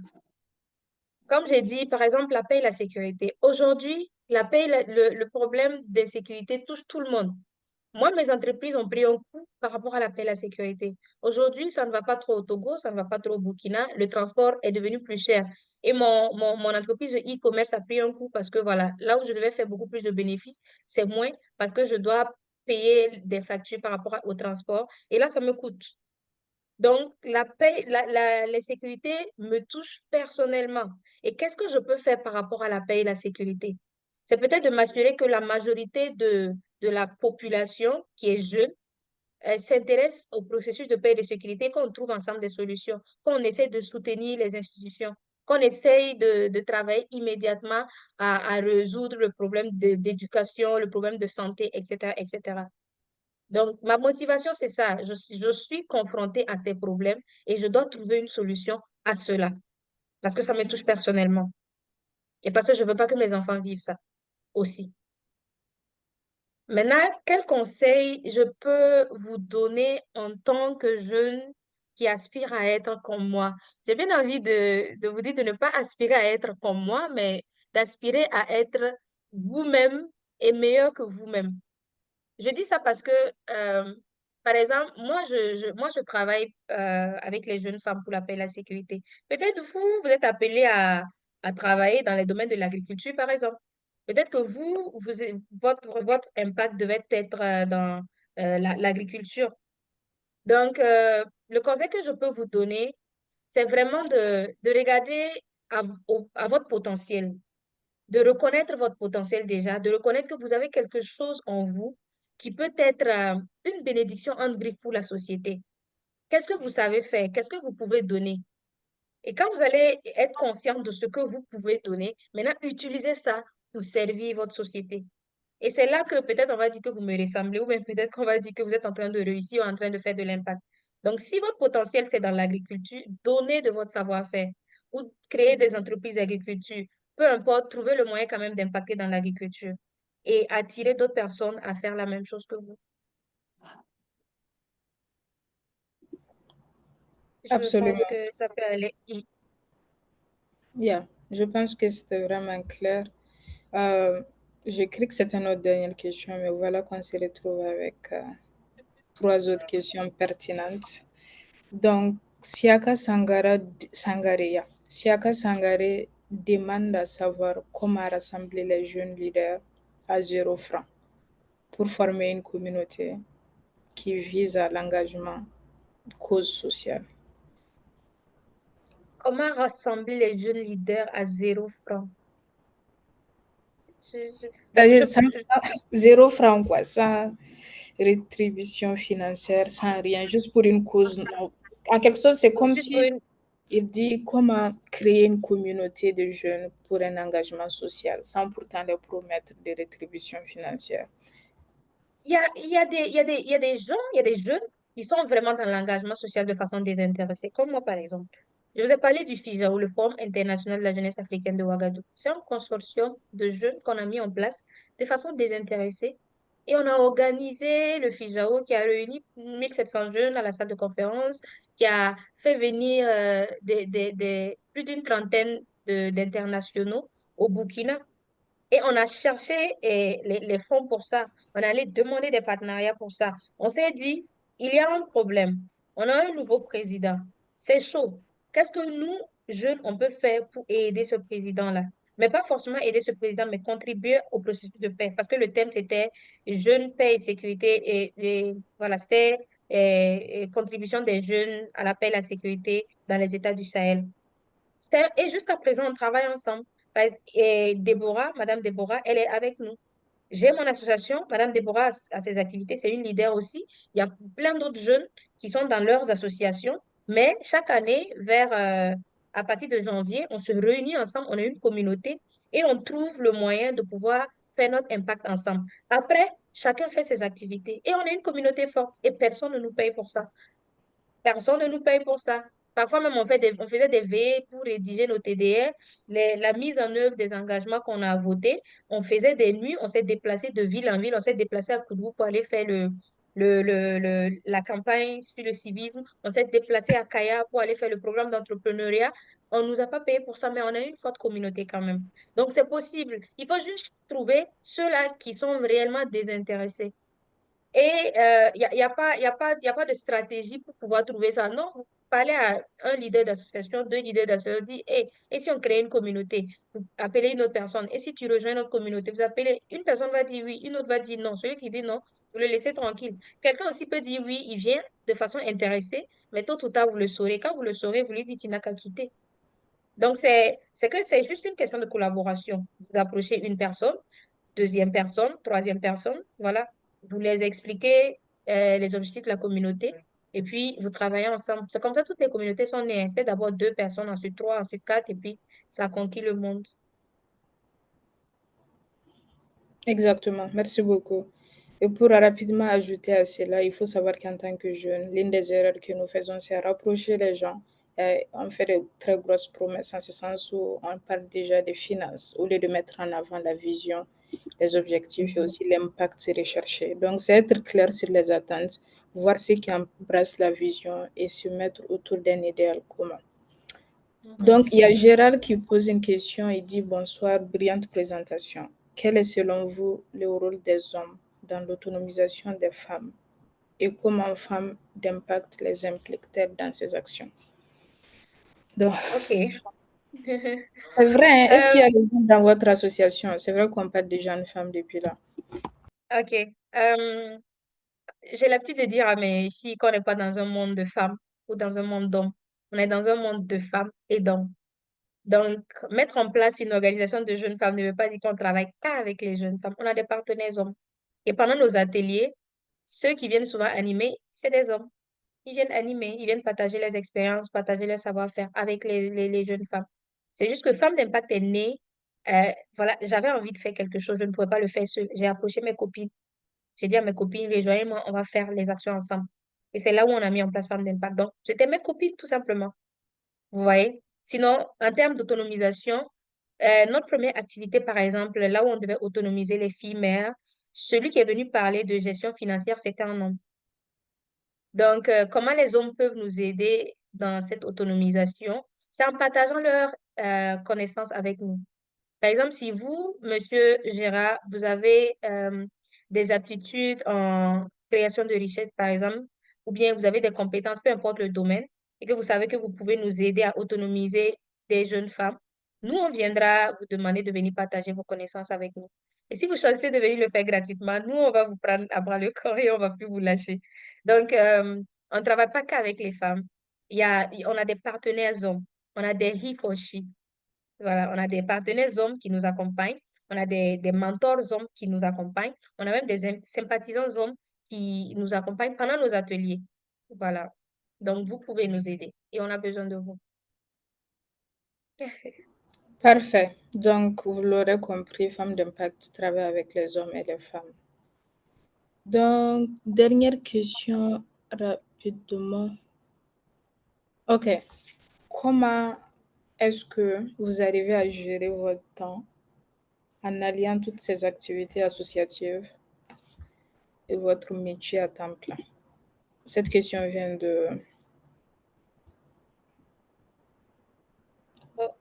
Comme j'ai dit, par exemple, la paix et la sécurité. Aujourd'hui, la paix, le problème d'insécurité touche tout le monde. Moi, mes entreprises ont pris un coup par rapport à la paix et la sécurité. Aujourd'hui, ça ne va pas trop au Togo, ça ne va pas trop au Burkina. Le transport est devenu plus cher. Et mon entreprise de e-commerce a pris un coup parce que voilà, là où je devais faire beaucoup plus de bénéfices, c'est moins parce que je dois payer des factures par rapport au transport. Et là, ça me coûte. Donc, la paix, la sécurité me touche personnellement. Et qu'est-ce que je peux faire par rapport à la paix et la sécurité? C'est peut-être de m'assurer que la majorité de la population qui est jeune s'intéresse au processus de paix et de sécurité, qu'on trouve ensemble des solutions, qu'on essaie de soutenir les institutions, qu'on essaye de travailler immédiatement à résoudre le problème d'éducation, le problème de santé, etc., etc. Donc, ma motivation, c'est ça. Je suis confrontée à ces problèmes et je dois trouver une solution à cela parce que ça me touche personnellement et parce que je ne veux pas que mes enfants vivent ça aussi. Maintenant, quel conseil je peux vous donner en tant que jeune qui aspire à être comme moi? J'ai bien envie de vous dire de ne pas aspirer à être comme moi, mais d'aspirer à être vous-même et meilleur que vous-même. Je dis ça parce que, par exemple, moi, je travaille avec les jeunes femmes pour la paix et la sécurité. Peut-être vous êtes appelé à travailler dans les domaines de l'agriculture, par exemple. Peut-être que votre impact devait être dans l'agriculture. Donc, le conseil que je peux vous donner, c'est vraiment de regarder à votre potentiel, de reconnaître votre potentiel déjà, de reconnaître que vous avez quelque chose en vous qui peut être une bénédiction entre griffes pour la société. Qu'est-ce que vous savez faire? Qu'est-ce que vous pouvez donner? Et quand vous allez être conscient de ce que vous pouvez donner, maintenant, utilisez ça pour servir votre société. Et c'est là que peut-être on va dire que vous me ressemblez, ou bien peut-être qu'on va dire que vous êtes en train de réussir ou en train de faire de l'impact. Donc, si votre potentiel, c'est dans l'agriculture, donnez de votre savoir-faire ou créez des entreprises d'agriculture. Peu importe, trouvez le moyen quand même d'impacter dans l'agriculture et attirer d'autres personnes à faire la même chose que vous. Je pense Absolument. que ça peut aller. Yeah. Je pense que c'était vraiment clair. Euh, J'écris que c'était notre dernière question, mais voilà qu'on se retrouve avec trois autres questions pertinentes. Donc, Siaka Sangare demande à savoir comment rassembler les jeunes leaders à 0 francs pour former une communauté qui vise à l'engagement cause sociale. Comment rassembler les jeunes leaders à 0 franc? Bon, C'est-à-dire sans 0 francs, quoi, sans rétribution financière, sans rien, juste pour une cause. En quelque sorte, c'est comme juste pour si une il dit comment créer une communauté de jeunes pour un engagement social, sans pourtant leur promettre des rétributions financières. il y a des jeunes qui sont vraiment dans l'engagement social de façon désintéressée, comme moi, par exemple. Je vous ai parlé du FIJAO, le Forum international de la jeunesse africaine de Ouagadougou. C'est un consortium de jeunes qu'on a mis en place de façon désintéressée. Et on a organisé le FIJAO qui a réuni 1700 jeunes à la salle de conférence, qui a fait venir plus d'une trentaine d'internationaux au Burkina et on a cherché les fonds pour ça. On allait demander des partenariats pour ça. On s'est dit, il y a un problème. On a un nouveau président. C'est chaud. Qu'est-ce que nous, jeunes, on peut faire pour aider ce président-là? Mais pas forcément aider ce président, mais contribuer au processus de paix. Parce que le thème, c'était jeunes, paix et sécurité. Et voilà, c'était contribution des jeunes à la paix et la sécurité dans les États du Sahel. Et jusqu'à présent, on travaille ensemble. Et Déborah, Madame Déborah, elle est avec nous. J'ai mon association, Madame Déborah a ses activités, c'est une leader aussi. Il y a plein d'autres jeunes qui sont dans leurs associations, mais chaque année, vers à partir de janvier, on se réunit ensemble, on est une communauté et on trouve le moyen de pouvoir faire notre impact ensemble. Après, chacun fait ses activités et on est une communauté forte et personne ne nous paye pour ça. Personne ne nous paye pour ça. Parfois même, on faisait des veillées pour rédiger nos TDR, la mise en œuvre des engagements qu'on a votés. On faisait des nuits, on s'est déplacé de ville en ville, on s'est déplacé à Kourou pour aller faire la campagne sur le civisme. On s'est déplacé à Kaya pour aller faire le programme d'entrepreneuriat. On ne nous a pas payé pour ça, mais on a une forte communauté quand même. Donc, c'est possible. Il faut juste trouver ceux-là qui sont réellement désintéressés. Et y a pas de stratégie pour pouvoir trouver ça. Non, vous parlez à un leader d'association, deux leaders d'association, dit, hey, et si on crée une communauté, vous appelez une autre personne. Et si tu rejoins notre communauté, vous appelez, une personne va dire oui, une autre va dire non. Celui qui dit non, vous le laissez tranquille. Quelqu'un aussi peut dire oui, il vient de façon intéressée, mais tôt ou tard, vous le saurez. Quand vous le saurez, vous lui dites, tu n'as qu'à quitter. Donc, c'est juste une question de collaboration. Vous approchez une personne, deuxième personne, troisième personne, voilà. Vous les expliquez les objectifs de la communauté et puis vous travaillez ensemble. C'est comme ça que toutes les communautés sont nées. C'est d'abord deux personnes, ensuite trois, ensuite quatre et puis ça conquit le monde. Exactement, merci beaucoup. Et pour rapidement ajouter à cela, il faut savoir qu'en tant que jeune, l'une des erreurs que nous faisons, c'est rapprocher les gens. Et on fait de très grosses promesses en ce sens où on parle déjà des finances, au lieu de mettre en avant la vision, les objectifs et aussi l'impact recherché. Donc, c'est être clair sur les attentes, voir ce qui embrasse la vision et se mettre autour d'un idéal commun. Mhm. Donc, il y a Gérald qui pose une question et dit bonsoir, brillante présentation. Quel est selon vous le rôle des hommes dans l'autonomisation des femmes et comment femmes d'impact les impliquent-elles dans ces actions? Donc, Ok. c'est vrai, hein, est-ce qu'il y Euh, a des hommes dans votre association? C'est vrai qu'on parle de jeunes femmes depuis là. ok. Euh, j'ai l'habitude de dire à mes filles qu'on n'est pas dans un monde de femmes ou dans un monde d'hommes. On est dans un monde de femmes et d'hommes. Donc, mettre en place une organisation de jeunes femmes ne veut pas dire qu'on travaille pas avec les jeunes femmes. On a des partenaires hommes. Et pendant nos ateliers, ceux qui viennent souvent animer, c'est des hommes. Ils viennent animer, ils viennent partager les expériences, partager leur savoir-faire avec les jeunes femmes. C'est juste que Femme d'Impact est née. Voilà, j'avais envie de faire quelque chose, je ne pouvais pas le faire seule. J'ai approché mes copines. J'ai dit à mes copines, rejoignez-moi, on va faire les actions ensemble. Et c'est là où on a mis en place Femme d'Impact. Donc, c'était mes copines, tout simplement. Vous voyez? Sinon, en termes d'autonomisation, notre première activité, par exemple, là où on devait autonomiser les filles mères, celui qui est venu parler de gestion financière, c'était un homme. Donc, comment les hommes peuvent nous aider dans cette autonomisation? C'est en partageant leurs connaissances avec nous. Par exemple, si vous, Monsieur Gérard, vous avez des aptitudes en création de richesse, par exemple, ou bien vous avez des compétences, peu importe le domaine, et que vous savez que vous pouvez nous aider à autonomiser des jeunes femmes, nous, on viendra vous demander de venir partager vos connaissances avec nous. Et si vous choisissez de venir le faire gratuitement, nous, on va vous prendre à bras le corps et on va plus vous lâcher. Donc, on ne travaille pas qu'avec les femmes. On a des partenaires hommes, on a des he for she. Voilà, on a des partenaires hommes qui nous accompagnent, on a des mentors hommes qui nous accompagnent, on a même des sympathisants hommes qui nous accompagnent pendant nos ateliers. Voilà. Donc, vous pouvez nous aider et on a besoin de vous. Parfait. Donc, vous l'aurez compris, Femmes d'impact travaille avec les hommes et les femmes. Donc, dernière question rapidement. OK. Comment est-ce que vous arrivez à gérer votre temps en alliant toutes ces activités associatives et votre métier à temps plein? Cette question vient de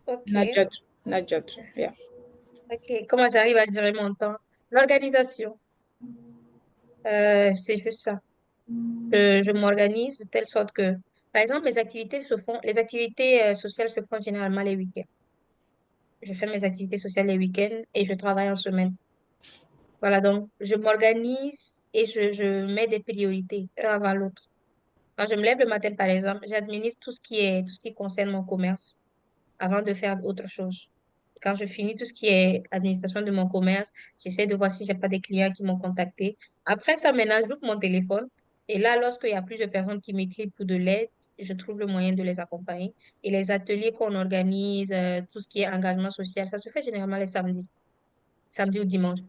Ok, Najat. Najat, yeah. ok. Comment j'arrive à gérer mon temps? L'organisation, c'est juste ça. Je m'organise de telle sorte que, par exemple, les activités sociales se font généralement les week-ends. Je fais mes activités sociales les week-ends et je travaille en semaine. Voilà, donc je m'organise et je mets des priorités, un avant l'autre. Quand je me lève le matin, par exemple, j'administre tout ce qui concerne mon commerce avant de faire autre chose. Quand je finis tout ce qui est administration de mon commerce, j'essaie de voir si j'ai pas des clients qui m'ont contacté. Après ça, maintenant, j'ouvre mon téléphone et là, lorsqu'il y a plusieurs personnes qui m'écrivent pour de l'aide, je trouve le moyen de les accompagner. Et les ateliers qu'on organise, tout ce qui est engagement social, ça se fait généralement les samedis, samedi ou dimanche.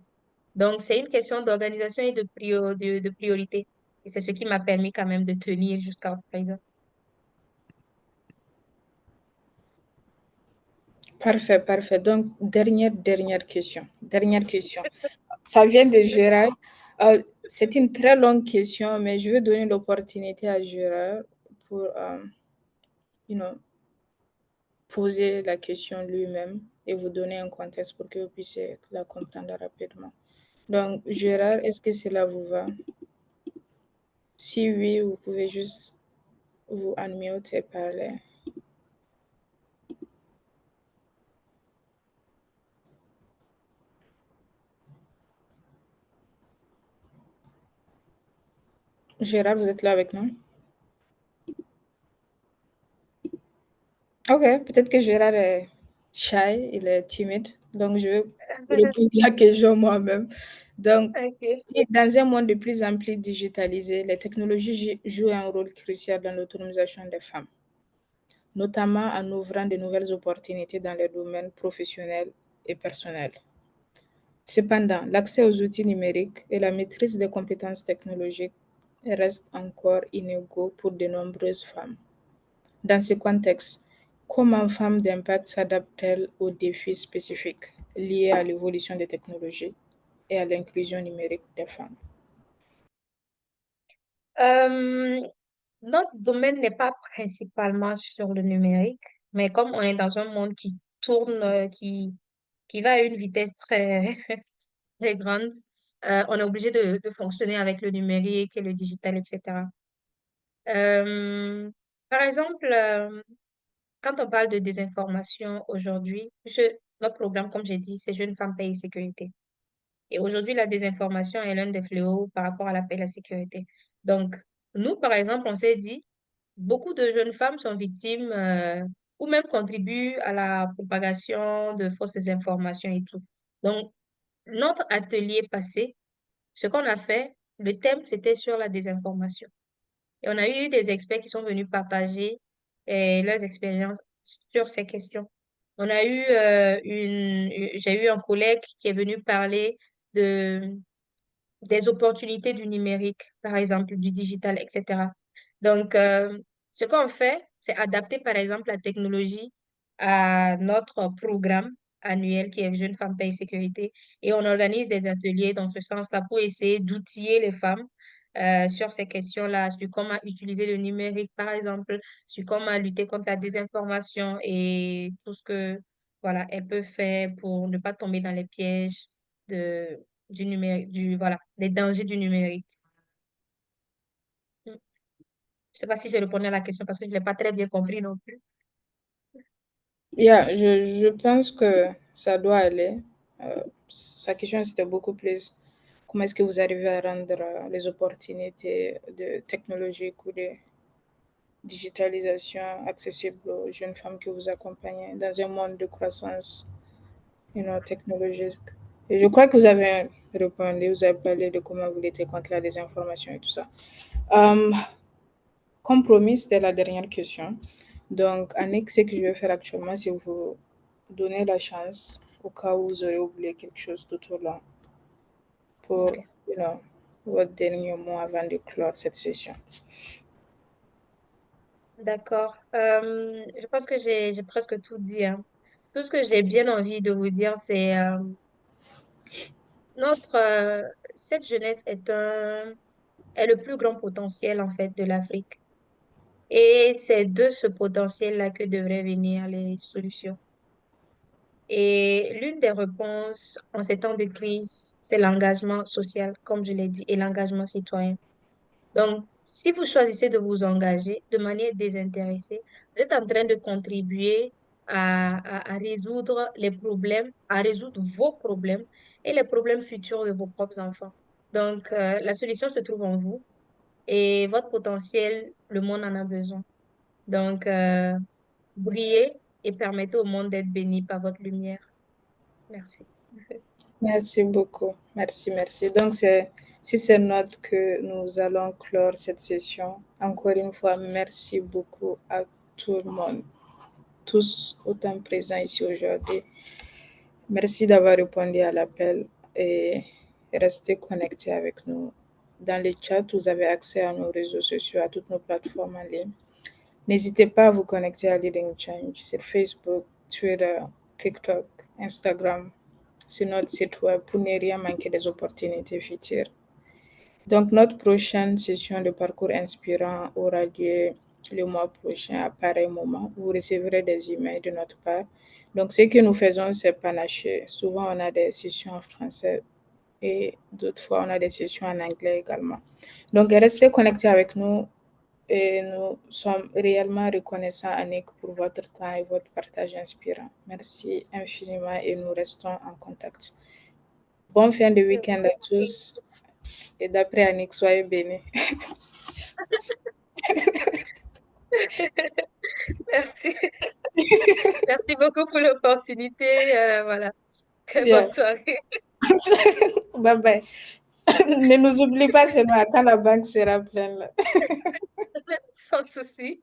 Donc, c'est une question d'organisation et de priorité. Et c'est ce qui m'a permis quand même de tenir jusqu'à présent. Parfait, parfait. Donc, dernière question. Dernière question. Ça vient de Gérard. C'est une très longue question, mais je vais donner l'opportunité à Gérard pour, you know, poser la question lui-même et vous donner un contexte pour que vous puissiez la comprendre rapidement. Donc, Gérard, est-ce que cela vous va? Si oui, vous pouvez juste vous unmute et parler. Gérard, vous êtes là avec nous? Ok, peut-être que Gérard est shy, il est timide, donc je vais reposer la question moi-même. Donc, Ok. dans un monde de plus en plus digitalisé, les technologies jouent un rôle crucial dans l'autonomisation des femmes, notamment en ouvrant de nouvelles opportunités dans les domaines professionnels et personnels. Cependant, l'accès aux outils numériques et la maîtrise des compétences technologiques restent encore inégaux pour de nombreuses femmes. Dans ce contexte, comment Femmes d'impact s'adaptent-elles aux défis spécifiques liés à l'évolution des technologies et à l'inclusion numérique des femmes? Euh, Notre domaine n'est pas principalement sur le numérique, mais comme on est dans un monde qui tourne, qui va à une vitesse très, très grande, on est obligé de fonctionner avec le numérique et le digital, etc. Euh, Par exemple, quand on parle de désinformation aujourd'hui, puisque notre programme, comme j'ai dit, c'est Jeunes femmes, paix et sécurité. Et aujourd'hui, la désinformation est l'un des fléaux par rapport à la paix et la sécurité. Donc, nous, par exemple, on s'est dit, beaucoup de jeunes femmes sont victimes ou même contribuent à la propagation de fausses informations et tout. Donc, notre atelier passé, ce qu'on a fait, le thème, c'était sur la désinformation. Et on a eu des experts qui sont venus partager leurs expériences sur ces questions. On a eu j'ai eu un collègue qui est venu parler de des opportunités du numérique, par exemple, du digital, etc. Donc, ce qu'on fait, c'est adapter, par exemple, la technologie à notre programme annuel qui est Jeunes Femmes, Paix et Sécurité. Et on organise des ateliers dans ce sens-là pour essayer d'outiller les femmes sur ces questions-là, sur comment utiliser le numérique, par exemple, sur comment lutter contre la désinformation et tout ce que, voilà, elles peuvent faire pour ne pas tomber dans les pièges de du numérique, voilà, les dangers du numérique. Je ne sais pas si j'ai répondu à la question parce que je ne l'ai pas très bien compris non plus. Yeah, je pense que ça doit aller. Sa question, c'était beaucoup plus comment est-ce que vous arrivez à rendre les opportunités de technologique ou de digitalisation accessibles aux jeunes femmes que vous accompagnez dans un monde de croissance technologique. Et je crois que vous avez répondu, vous avez parlé de comment vous luttez contre la désinformation et tout ça. Euh, Comme promis, c'était la dernière question. Donc, Annick, ce que je vais faire actuellement, c'est vous donner la chance, au cas où vous aurez oublié quelque chose tout au long, pour Ok. you know, votre dernier mot avant de clore cette session. D'accord. Je pense que j'ai presque tout dit, hein. Tout ce que j'ai bien envie de vous dire, c'est notre cette jeunesse est le plus grand potentiel en fait de l'Afrique. Et c'est de ce potentiel-là que devraient venir les solutions. Et l'une des réponses en ces temps de crise, c'est l'engagement social, comme je l'ai dit, et l'engagement citoyen. Donc, si vous choisissez de vous engager de manière désintéressée, vous êtes en train de contribuer à résoudre les problèmes, à résoudre vos problèmes et les problèmes futurs de vos propres enfants. Donc, la solution se trouve en vous et votre potentiel, le monde en a besoin. Donc, brillez et permettez au monde d'être béni par votre lumière. Merci. Merci beaucoup. Merci, merci. Donc, si c'est note que nous allons clore cette session. Encore une fois, merci beaucoup à tout le monde, tous autant présents ici aujourd'hui. Merci d'avoir répondu à l'appel et restez connectés avec nous. Dans les chats, vous avez accès à nos réseaux sociaux, à toutes nos plateformes en ligne. N'hésitez pas à vous connecter à Leading Change sur Facebook, Twitter, TikTok, Instagram, sur notre site web pour ne rien manquer des opportunités futures. Donc, notre prochaine session de parcours inspirant aura lieu le mois prochain à pareil moment. Vous recevrez des emails de notre part. Donc, ce que nous faisons, c'est panacher. Souvent, on a des sessions en français et d'autres fois, on a des sessions en anglais également. Donc, restez connectés avec nous et nous sommes réellement reconnaissants, Annick, pour votre temps et votre partage inspirant. Merci infiniment et nous restons en contact. Bonne fin de week-end à tous et d'après Annick, soyez bénis. Merci. Merci beaucoup pour l'opportunité. Voilà. Très bonne Yeah. soirée. Bye bye. Ne nous oublie pas seulement quand la banque sera pleine. Sans souci.